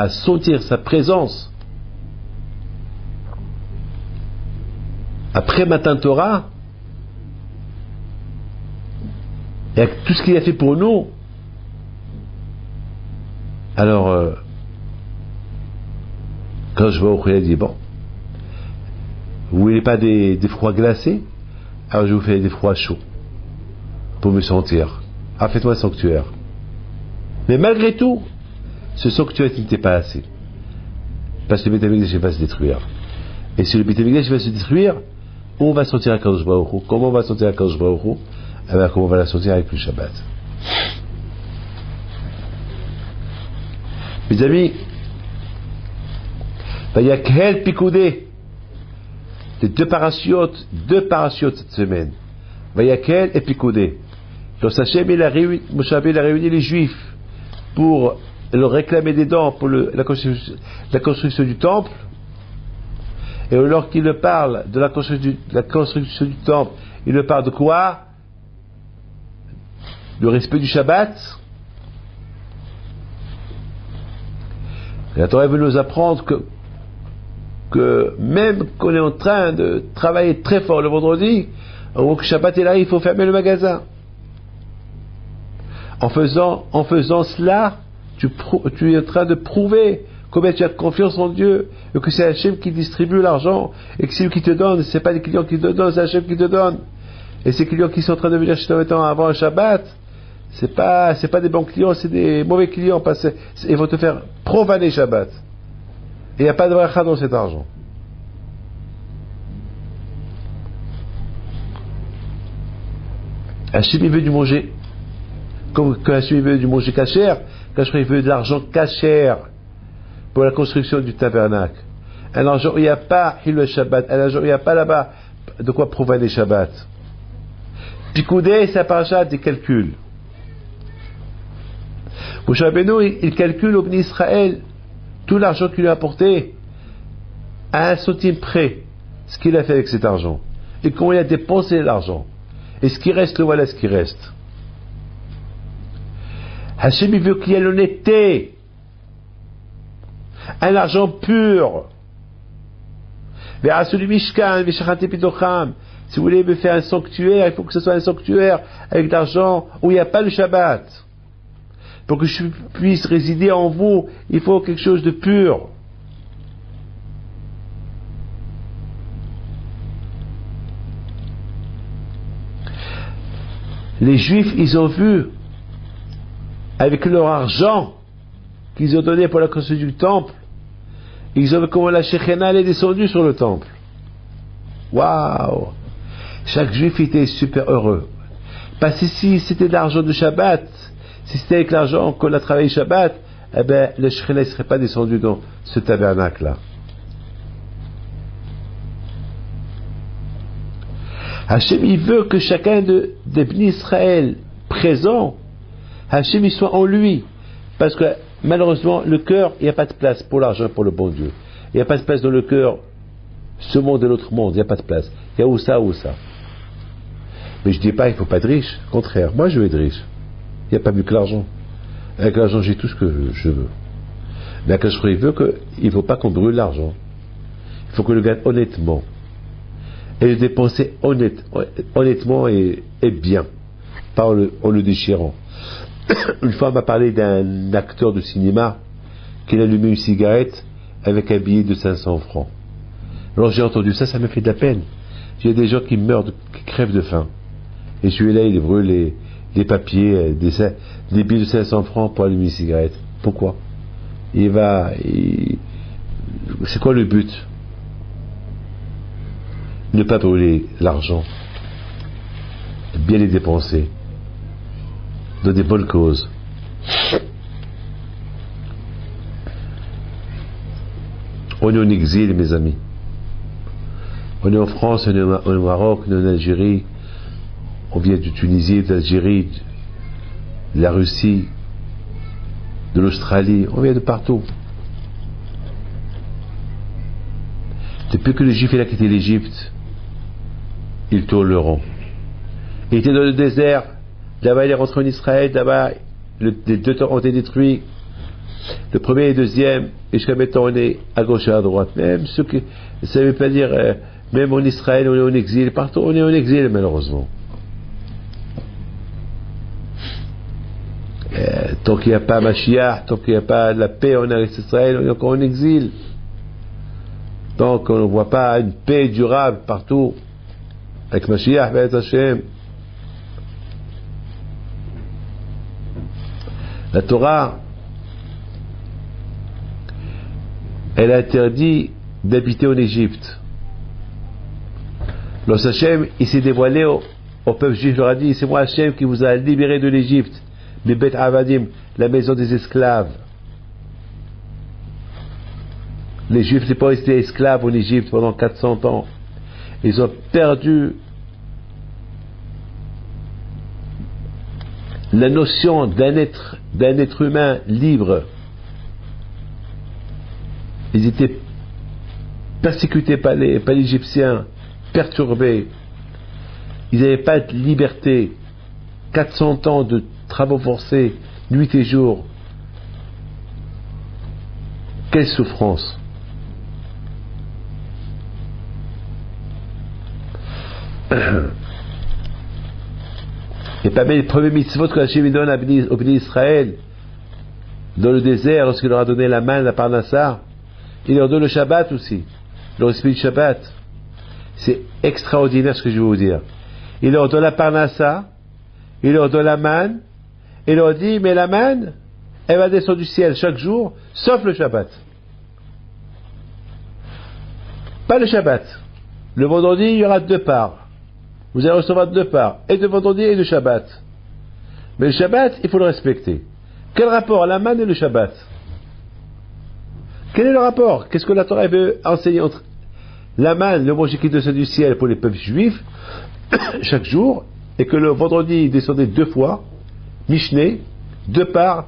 sentir sa présence après Matan Torah, et avec tout ce qu'il a fait pour nous, alors quand je vais au Khouya, il dit, bon, vous voulez pas des froids glacés? Alors je vous fais des froids chauds pour me sentir. Ah, faites-moi un sanctuaire. Mais malgré tout, ce sanctuaire n'était pas assez, parce que le Beit HaMikdash va se détruire. Et si le Beit HaMikdash va se détruire, où on va sentir HaKadosh Baruch Hu? Comment on va sentir HaKadosh Baruch Hu? Eh bien, comment on va la sentir avec le Shabbat? Mes amis, il y a quel picoudé des deux parachutes cette semaine. Vayakel et Picoudé. Lorsque Hachem il a réuni les Juifs pour leur réclamer des dons pour la construction du temple, et lorsqu'il leur parle de la construction du temple, il leur parle de quoi? Le respect du Shabbat. La Torah veut nous apprendre que même qu'on est en train de travailler très fort le vendredi, au moment que Shabbat est là, il faut fermer le magasin. En faisant cela, tu es en train de prouver combien tu as confiance en Dieu, et que c'est Hachem qui distribue l'argent, et que c'est lui qui te donne, c'est pas les clients qui te donnent, c'est Hachem qui te donne. Et ces clients qui sont en train de venir chez toi maintenant avant un Shabbat, c'est pas des bons clients, c'est des mauvais clients, parce qu'ils vont te faire profaner Shabbat. Et il n'y a pas de bracha dans cet argent. Hachem il veut du manger, comme que Hachem il veut du manger kasher, Hachem il veut de l'argent kasher pour la construction du tabernacle. Un argent où il n'y a pas le Shabbat, un argent où il n'y a pas là-bas de quoi profaner Shabbat. Picoudé, c'est un parachat des calculs. Moshe Rabbeinu, il calcule au Bnei Israël tout l'argent qu'il lui a apporté à un centime près, ce qu'il a fait avec cet argent, et comment il a dépensé l'argent, et ce qui reste, le voilà ce qui reste. Hachem il veut qu'il y ait l'honnêteté, un argent pur. Si vous voulez me faire un sanctuaire, il faut que ce soit un sanctuaire avec de l'argent où il n'y a pas le Shabbat. Pour que je puisse résider en vous, il faut quelque chose de pur. Les Juifs, ils ont vu, avec leur argent qu'ils ont donné pour la construction du temple, ils ont vu comment la Shekhina est descendue sur le temple. Waouh! Chaque Juif était super heureux. Parce que si c'était de l'argent de Shabbat, si c'était avec l'argent qu'on a travaillé Shabbat, eh ben, le Shekhinah ne serait pas descendu dans ce tabernacle-là. Hachem, il veut que chacun des Bnei Israël présents, Hachem, il soit en lui. Parce que, malheureusement, le cœur, il n'y a pas de place pour l'argent, pour le bon Dieu. Il n'y a pas de place dans le cœur, ce monde et l'autre monde, il n'y a pas de place. Il y a ou ça ou ça. Mais je ne dis pas qu'il ne faut pas être riche. Au contraire, moi je veux être riche. Il n'y a pas mieux que l'argent. Avec l'argent, j'ai tout ce que je veux. Mais Akash Baruch Hu, il veut qu'il ne faut pas qu'on brûle l'argent. Il faut qu'on le gagne honnêtement. Et le dépenser honnêtement et bien. Pas en le déchirant. Une fois, on m'a parlé d'un acteur de cinéma qui a allumé une cigarette avec un billet de 500 francs. Alors j'ai entendu ça, ça me fait de la peine. Il y a des gens qui meurent, qui crèvent de faim. Et celui-là, il brûle les papiers, des billets de 500 francs pour allumer une cigarette. Pourquoi? C'est quoi le but? Ne pas brûler l'argent, bien les dépenser dans des bonnes causes. On est en exil, mes amis. On est en France, on est au Maroc, on est en Algérie, on vient de Tunisie, d'Algérie, de la Russie, de l'Australie, on vient de partout. Depuis que le Juif a quitté l'Égypte, il tourne le rond. Il était dans le désert, là-bas il est rentré en Israël, là-bas les deux temps ont été détruits, le premier et le deuxième, et jusqu'à maintenant on est à gauche et à droite. Même ceux qui, ça ne veut pas dire, même en Israël on est en exil, partout on est en exil malheureusement. Tant qu'il n'y a pas Mashiach, tant qu'il n'y a pas la paix en Israël, on est encore en exil. Tant qu'on ne voit pas une paix durable partout, avec Mashiach, Be'ez Hashem. La Torah, elle interdit d'habiter en Égypte. Lorsque Hashem, il s'est dévoilé au peuple juif, il leur a dit, c'est moi Hashem qui vous a libéré de l'Égypte, de Bet Avadim, la maison des esclaves. Les Juifs n'étaient pas restés esclaves en Égypte pendant 400 ans. Ils ont perdu la notion d'un être humain libre. Ils étaient persécutés par les Égyptiens, perturbés. Ils n'avaient pas de liberté. 400 ans de travaux forcés, nuit et jour. Quelle souffrance! Et parmi les premiers mitzvot que Hachem donne au Bnei Israël, dans le désert, lorsqu'il leur a donné la main, la parnassa, il leur donne le Shabbat aussi, le respect du Shabbat. C'est extraordinaire ce que je vais vous dire. Il leur donne la parnassa, il leur donne la manne, et il leur dit, mais la manne, elle va descendre du ciel chaque jour, sauf le Shabbat. Pas le Shabbat. Le vendredi, il y aura 2 parts. Vous allez recevoir 2 parts, et de vendredi et de Shabbat. Mais le Shabbat, il faut le respecter. Quel rapport la manne et le Shabbat? Quel est le rapport? Qu'est-ce que la Torah veut enseigner entre la manne, le manger qui descend du ciel pour les peuples juifs, chaque jour, et que le vendredi il descendait 2 fois, Mishneh, 2 parts,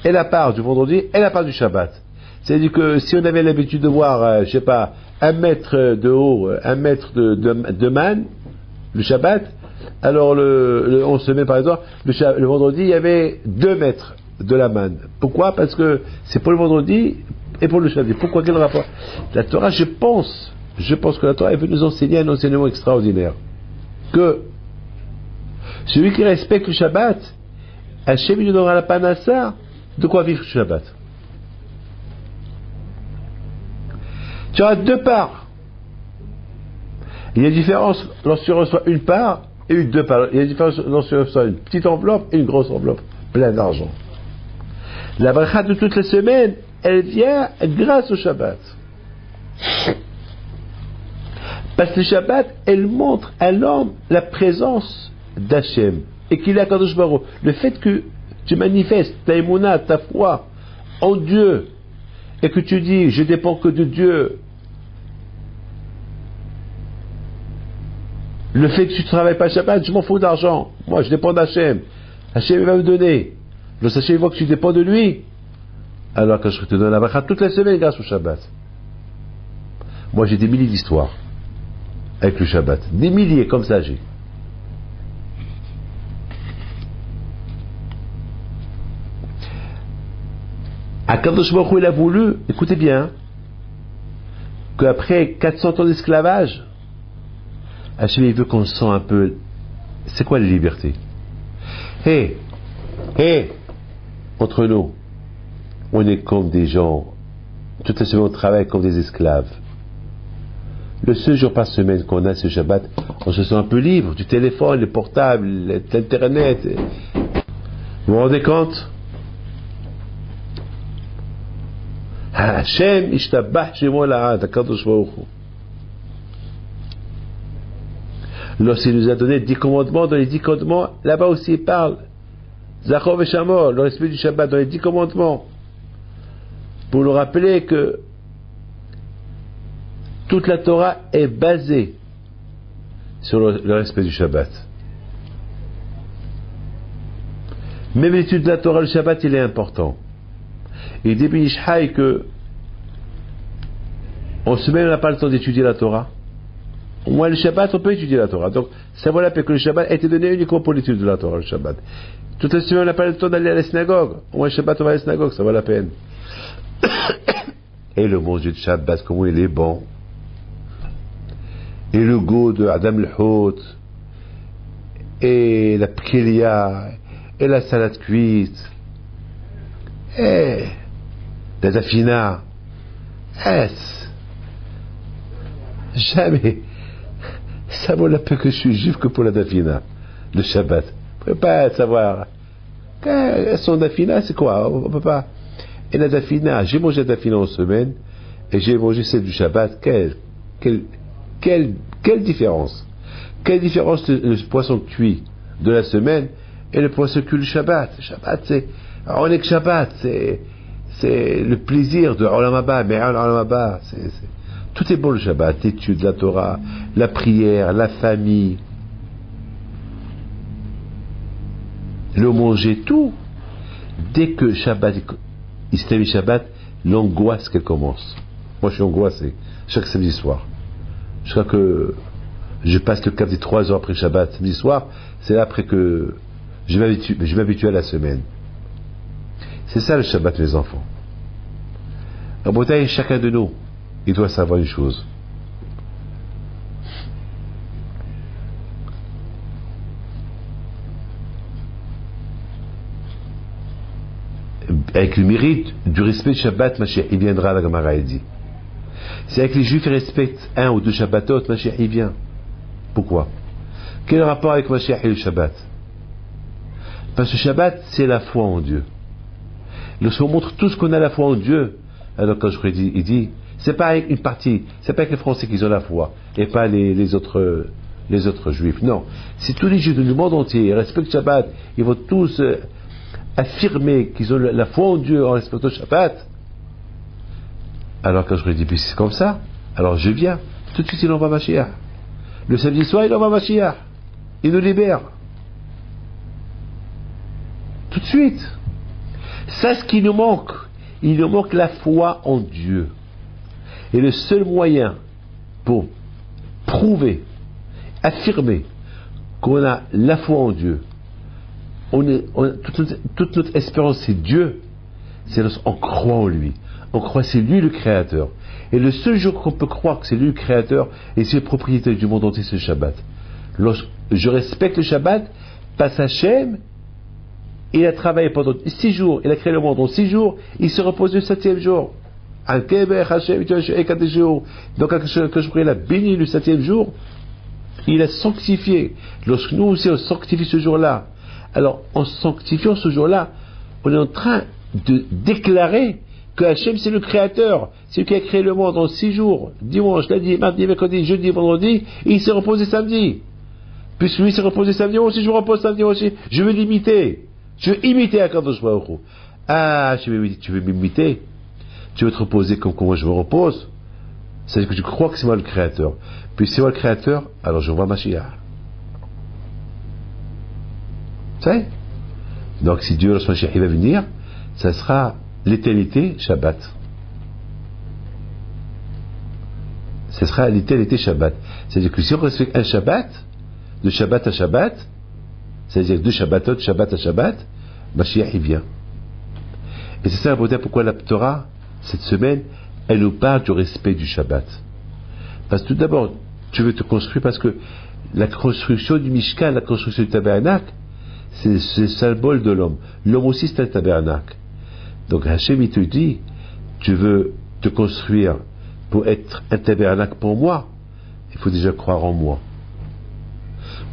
et la part du vendredi et la part du Shabbat. C'est-à-dire que si on avait l'habitude de voir, je sais pas, 1 mètre de haut, 1 mètre de manne, le Shabbat, alors on se met par exemple, le vendredi il y avait 2 mètres de la manne. Pourquoi? Parce que c'est pour le vendredi et pour le Shabbat. Pourquoi? Quel rapport? La Torah, je pense que la Torah veut nous enseigner un enseignement extraordinaire. Que celui qui respecte le Shabbat, Hachem lui donnera la panassa de quoi vivre le Shabbat. Tu auras 2 parts. Il y a une différence lorsque tu reçois 1 part et 2 parts. Il y a une différence lorsque tu reçois une petite enveloppe et une grosse enveloppe, plein d'argent. La bracha de toute la semaine, elle vient grâce au Shabbat. Parce que le Shabbat, elle montre à l'homme la présence d'Hachem. et qu'il est à Kadosh Baruch Hu. Le fait que tu manifestes ta émouna, ta foi en Dieu, et que tu dis je dépends que de Dieu, le fait que tu ne travailles pas Shabbat, je m'en fous d'argent, moi je dépends d'Hachem, Hachem va me donner, le Hachem voit que tu dépends de lui, alors quand je te donne la bracha toute la semaine grâce au Shabbat. Moi j'ai des milliers d'histoires avec le Shabbat, des milliers comme ça j'ai. Akadosh Baruch Hu, il a voulu, écoutez bien, qu'après 400 ans d'esclavage, Hachem il veut qu'on sente un peu, c'est quoi la liberté? Entre nous, on est comme des gens, toute la semaine on travaille comme des esclaves. Le seul jour par semaine qu'on a ce Shabbat, on se sent un peu libre, du téléphone, le portable, l'internet. Vous vous rendez compte? Hachem ishtabach shemo la'ad, HaKadosh Baruch Hu. Lorsqu'il nous a donné 10 commandements, dans les 10 commandements, là-bas aussi il parle Zachor v'Shamor, le respect du Shabbat, dans les 10 commandements, pour nous rappeler que toute la Torah est basée sur le respect du Shabbat. Même l'étude de la Torah, le Shabbat, il est important. Il dit Ben Ish Chai que en semaine on n'a pas le temps d'étudier la Torah. Au moins le Shabbat on peut étudier la Torah. Donc ça vaut la peine que le Shabbat ait été donné uniquement pour l'étude de la Torah, le Shabbat. Toute la semaine on n'a pas le temps d'aller à la synagogue. Au moins le Shabbat on va à la synagogue, ça vaut la peine. Et le manger de Shabbat, comment il est bon. Et le goût de Adam le-Hot, et la pkelia, et la salade cuite, et la dafina, jamais ça vaut la peine que je suis juif que pour la dafina, le Shabbat. On ne peut pas savoir. Son dafina, c'est quoi? On ne peut pas. Et la dafina, j'ai mangé la dafina en semaine, et j'ai mangé celle du Shabbat. Quelle différence? Quelle différence le poisson cuit de la semaine et le poisson cuit du Shabbat? Le Shabbat, c'est. On est que Shabbat, c'est le plaisir de Olam Haba, mais Olam Haba, tout est bon le Shabbat, l'étude, la Torah, la prière, la famille, le manger, tout. Dès que Shabbat, il se termine Shabbat, l'angoisse qu'elle commence. Moi je suis angoissé, chaque samedi soir. Je crois que je passe le cap des 3 heures après Shabbat, samedi soir, c'est là après que je m'habitue à la semaine. C'est ça le Shabbat, mes enfants. En Bretagne, chacun de nous, il doit savoir une chose. Avec le mérite du respect du Shabbat, Mashiach, il viendra, la Gemara dit. C'est avec les Juifs qui respectent 1 ou 2 Shabbatot, Mashiach, il vient. Pourquoi? Quel est le rapport avec Mashiach et le Shabbat? Parce que le Shabbat, c'est la foi en Dieu. Lorsqu'on montre tout ce qu'on a la foi en Dieu, alors quand je dis, il dit, c'est pas avec une partie, c'est pas avec les Français qui ont la foi, et pas les autres Juifs. Non. Si tous les Juifs du monde entier respectent le Shabbat, ils vont tous affirmer qu'ils ont la foi en Dieu en respectant le Shabbat, alors quand je lui dis, puis c'est comme ça, alors je viens, tout de suite il envoie Mashiach. Le samedi soir, il envoie Mashiach. Il nous libère. Tout de suite. Ça, ce qui nous manque, il nous manque la foi en Dieu. Et le seul moyen pour prouver, affirmer qu'on a la foi en Dieu, toute notre espérance c'est Dieu, c'est lorsqu'on croit en lui. On croit que c'est lui le créateur. Et le seul jour qu'on peut croire que c'est lui le créateur et c'est le propriétaire du monde entier, c'est le Shabbat. Lorsque je respecte le Shabbat, parce qu'Hachem, il a travaillé pendant 6 jours, il a créé le monde en 6 jours, il se repose le 7e jour. Donc quand il a béni le 7e jour, il a sanctifié. Lorsque nous aussi on sanctifie ce jour-là, alors en sanctifiant ce jour-là, on est en train de déclarer que Hachem c'est le créateur, c'est lui qui a créé le monde en 6 jours, dimanche, lundi, mardi, mercredi, jeudi, vendredi, et il s'est reposé samedi. Puisque lui s'est reposé samedi aussi, je me repose samedi aussi. Je veux l'imiter. Je veux imiter Akadosh Baruch Hu. Ah, tu veux m'imiter. Tu veux te reposer comme moi je me repose. C'est-à-dire que tu crois que c'est moi le créateur. Puis si c'est moi le créateur, alors je vois Mashiach. Tu sais? Donc si Dieu, lorsque Mashiach va venir, ça sera l'éternité Shabbat. Ce sera l'éternité Shabbat. C'est-à-dire que si on respecte un Shabbat, de Shabbat à Shabbat, c'est-à-dire de Shabbatot, Shabbat à Shabbat, Mashiach il vient. Et c'est ça pourquoi la Torah, cette semaine, elle nous parle du respect du Shabbat. Parce que tout d'abord, tu veux te construire parce que la construction du Mishkan, la construction du tabernacle, c'est le symbole de l'homme. L'homme aussi c'est un tabernacle. Donc Hachem il te dit, tu veux te construire pour être un tabernacle pour moi, il faut déjà croire en moi.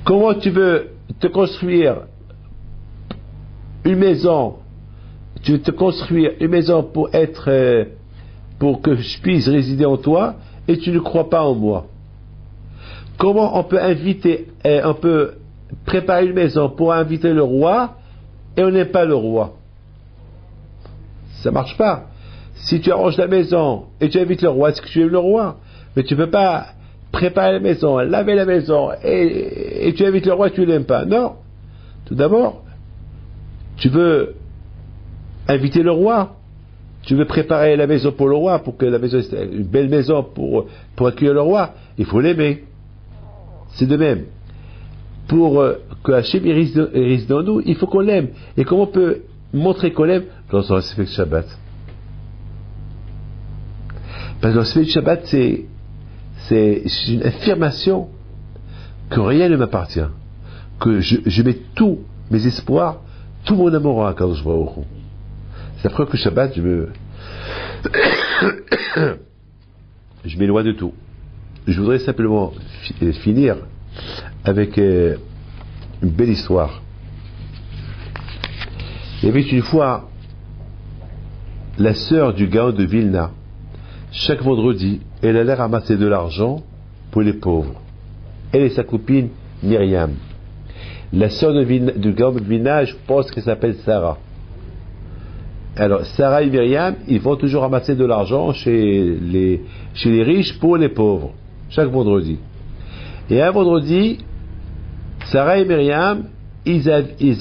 Comment tu veux te construire une maison? Tu veux te construire une maison pour être, pour que je puisse résider en toi, et tu ne crois pas en moi. Comment on peut on peut préparer une maison pour inviter le roi, et on n'aime pas le roi? Ça marche pas. Si tu arranges la maison et tu invites le roi, est-ce que tu aimes le roi? Mais tu ne peux pas préparer la maison, laver la maison et tu invites le roi et tu ne l'aimes pas. Non. Tout d'abord, tu veux inviter le roi. Tu veux préparer la maison pour le roi, pour que la maison soit une belle maison pour accueillir le roi. Il faut l'aimer. C'est de même. Pour que Hachem réside dans nous, il faut qu'on l'aime. Et comment on peut montrer qu'on l'aime? Dans son respect du Shabbat. Parce que le respect du Shabbat, c'est une affirmation que rien ne m'appartient. Que je mets tous mes espoirs, tout mon amour à Akadosh Baruch Hu. C'est la preuve que le Shabbat, je m'éloigne de tout. Je voudrais simplement finir avec une belle histoire. Il y avait une fois la sœur du Gaon de Vilna. Chaque vendredi, elle allait ramasser de l'argent pour les pauvres. Elle et sa copine Myriam. La sœur du Gaon de Vilna, je pense qu'elle s'appelle Sarah. Alors, Sarah et Myriam, ils vont toujours ramasser de l'argent chez les riches pour les pauvres. Chaque vendredi. Et un vendredi, Sarah et Myriam, ils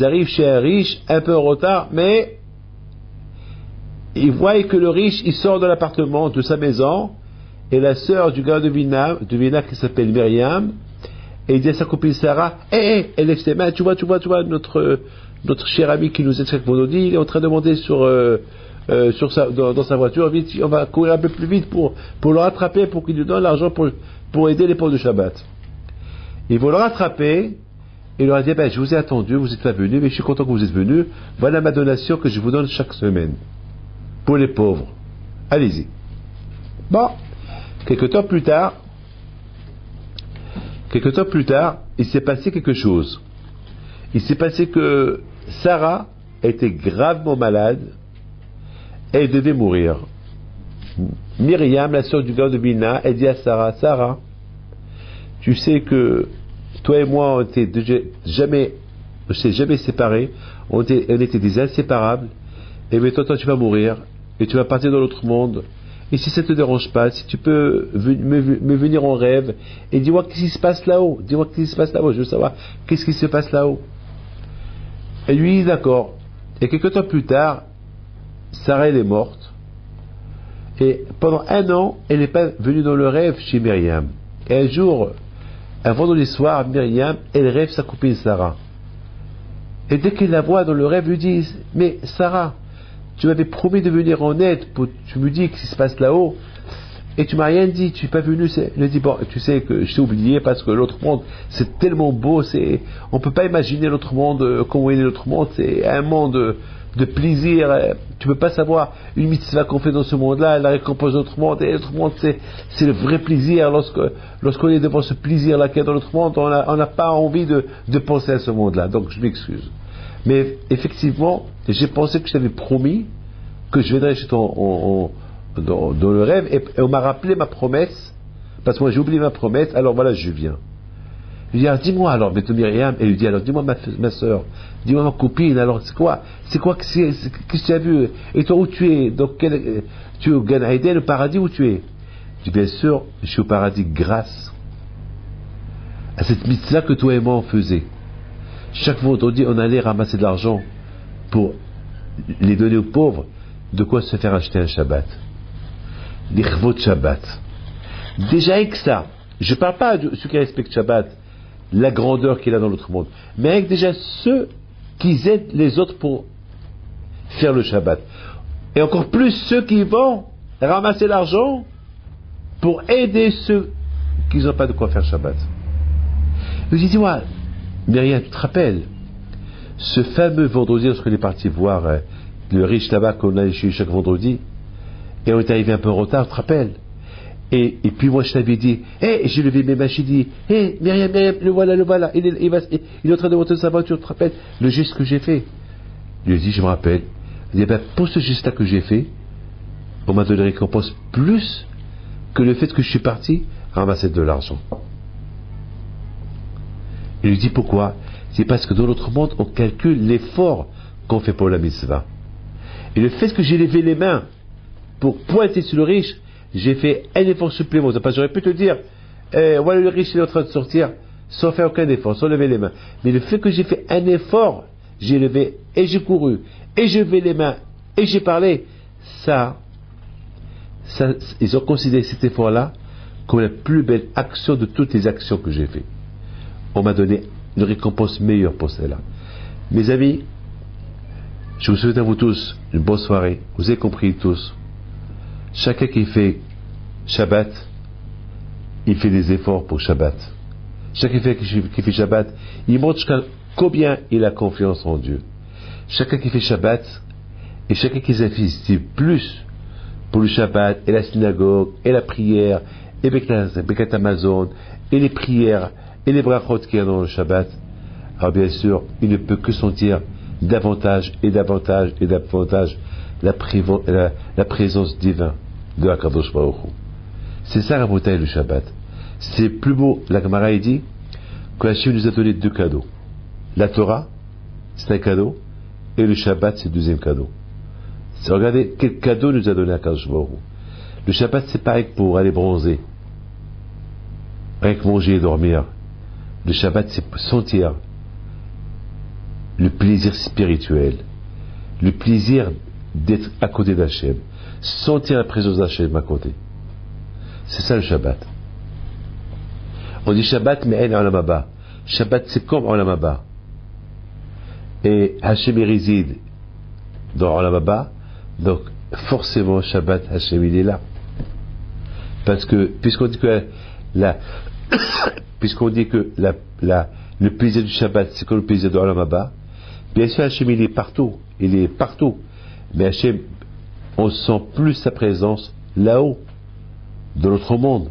arrivent chez un riche un peu en retard, mais ils voient que le riche, il sort de l'appartement, de sa maison, et la sœur du gars de Vilna qui s'appelle Myriam, et il dit à sa copine Sarah, elle lève ses mains, tu vois, notre cher ami qui nous aide chaque vendredi, il est en train de monter dans sa voiture, vite, on va courir un peu plus vite pour le rattraper, pour qu'il nous donne l'argent pour aider les pauvres de Shabbat. Ils vont le rattraper, et il leur a dit, je vous ai attendu, vous n'êtes pas venu, mais je suis content que vous êtes venu, voilà ma donation que je vous donne chaque semaine. Pour les pauvres. Allez-y. Bon. Quelque temps plus tard, il s'est passé quelque chose. Il s'est passé que Sarah était gravement malade et elle devait mourir. Myriam, la sœur du gars de Vilna, elle dit à Sarah, tu sais que toi et moi, on n'était jamais séparés, on était des inséparables, et maintenant toi tu vas mourir, et tu vas partir dans l'autre monde. Et si ça ne te dérange pas, si tu peux me venir en rêve, et dis-moi qu'est-ce qui se passe là-haut. Je veux savoir qu'est-ce qui se passe là-haut. Et lui, d'accord. Et quelques temps plus tard, Sarah, elle est morte. Et pendant 1 an, elle n'est pas venue dans le rêve chez Myriam. Et un jour, un vendredi soir, Myriam, elle rêve sa copine Sarah. Et dès qu'elle la voit dans le rêve, elle lui dit, mais Sarah, tu m'avais promis de venir en aide, tu me dis ce qui se passe là-haut, et tu m'as rien dit, tu n'es pas venu. Elle dit, bon, tu sais que je t'ai oublié parce que l'autre monde, c'est tellement beau, on ne peut pas imaginer l'autre monde, comment il est l'autre monde, c'est un monde de plaisir, tu ne peux pas savoir une mitzvah qu'on fait dans ce monde-là, la récompense de l'autre monde, et l'autre monde, c'est le vrai plaisir, lorsqu'on est devant ce plaisir-là qu'il y a dans l'autre monde, on n'a pas envie de penser à ce monde-là, donc je m'excuse. Mais effectivement, j'ai pensé que je t'avais promis que je viendrais chez toi dans le rêve, et on m'a rappelé ma promesse, parce que moi j'ai oublié ma promesse, alors voilà, je viens. Il lui dit, alors, dis-moi alors, mais Myriam, elle lui dit, alors dis-moi ma soeur, dis-moi ma copine, alors c'est quoi qu'est-ce que tu as vu? Et toi où tu es? Tu es au Gan Eden, au paradis, où tu es? Je dis, bien sûr, je suis au paradis grâce à cette mitzvah que toi et moi on faisait. Chaque vendredi, on allait ramasser de l'argent pour les donner aux pauvres, de quoi se faire acheter un Shabbat. L'Ichvot Shabbat. Déjà avec ça, je ne parle pas de ceux qui respectent Shabbat, la grandeur qu'il a dans l'autre monde, mais avec déjà ceux qui aident les autres pour faire le Shabbat. Et encore plus ceux qui vont ramasser l'argent pour aider ceux qui n'ont pas de quoi faire Shabbat. Je lui dis, ouais, Myriam, tu te rappelles ce fameux vendredi lorsqu'on est parti voir le riche là-bas qu'on allait chez chaque vendredi, et on est arrivé un peu en retard, tu te rappelles? Et puis moi je t'avais dit, j'ai levé mes mains, j'ai dit, Myriam, le voilà, il est en train de monter dans sa voiture, tu te rappelles le geste que j'ai fait? Je lui ai dit, je me rappelle. Il dit, pour ce geste-là que j'ai fait, on m'a donné récompense plus que le fait que je suis parti ramasser de l'argent. Il lui dit, pourquoi? C'est parce que dans l'autre monde, on calcule l'effort qu'on fait pour la mitzvah. Et le fait que j'ai levé les mains pour pointer sur le riche, j'ai fait un effort supplémentaire. Parce que j'aurais pu te dire, voilà le riche, il est en train de sortir, sans faire aucun effort, sans lever les mains. Mais le fait que j'ai fait un effort, j'ai levé et j'ai couru, et j'ai levé les mains, et j'ai parlé, ça, ils ont considéré cet effort-là comme la plus belle action de toutes les actions que j'ai faites. On m'a donné une récompense meilleure pour celle-là. Mes amis, je vous souhaite à vous tous une bonne soirée. Vous avez compris tous. Chacun qui fait Shabbat, il fait des efforts pour Shabbat. Chacun qui fait Shabbat, il montre combien il a confiance en Dieu. Chacun qui fait Shabbat, et chacun qui s'investit plus pour le Shabbat, et la synagogue, et la prière, et Bekat Amazon, et les prières, et les brachot qu'il y a dans le Shabbat, alors bien sûr, il ne peut que sentir davantage et davantage et davantage la présence divine de HaKadosh Baruch Hu. C'est ça, Rabotai, le Shabbat. C'est plus beau. La Gemara dit que Hachem nous a donné deux cadeaux. La Torah, c'est un cadeau, et le Shabbat, c'est le deuxième cadeau. Regardez quel cadeau nous a donné HaKadosh Baruch Hu. Le Shabbat, c'est pareil pour aller bronzer, rien que manger et dormir. Le Shabbat, c'est sentir le plaisir spirituel, le plaisir d'être à côté d'Hachem, sentir la présence d'Hachem à côté. C'est ça le Shabbat. On dit Shabbat, mais en Olam Haba. Shabbat, c'est comme Olam Haba. Et Hachem réside dans Olam Haba, donc forcément Shabbat, Hachem il est là. Parce que, puisqu'on dit que le plaisir du Shabbat, c'est comme le plaisir de Olam Haba, bien sûr Hachem il est partout, mais Hachem, on sent plus sa présence là-haut, dans l'autre monde.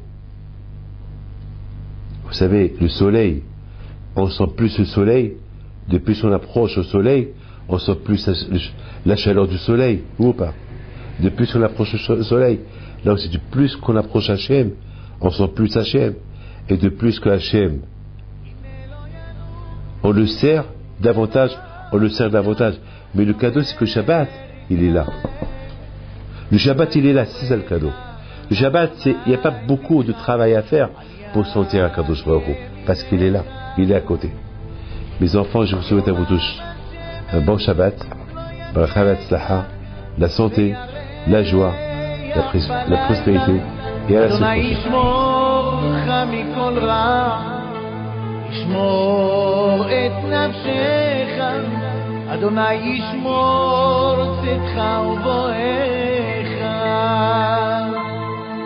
Vous savez, le soleil, on sent plus le soleil, de plus on approche au soleil, on sent plus la chaleur du soleil, ou pas? De plus on approche au soleil, là aussi, de plus qu'on approche Hachem, on sent plus Hachem, et de plus que Hachem, on le sert davantage, mais le cadeau c'est que le Shabbat, il est là. Le Shabbat il est là, c'est ça le cadeau. Le Shabbat, il n'y a pas beaucoup de travail à faire pour sentir à Kadosh Baruch Hu, parce qu'il est là, il est à côté. Mes enfants, je vous souhaite à vous tous un bon Shabbat, la santé, la joie, la prospérité, et à la semaine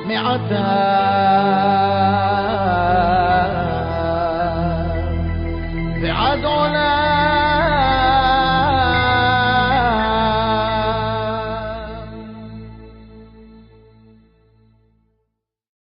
מעתה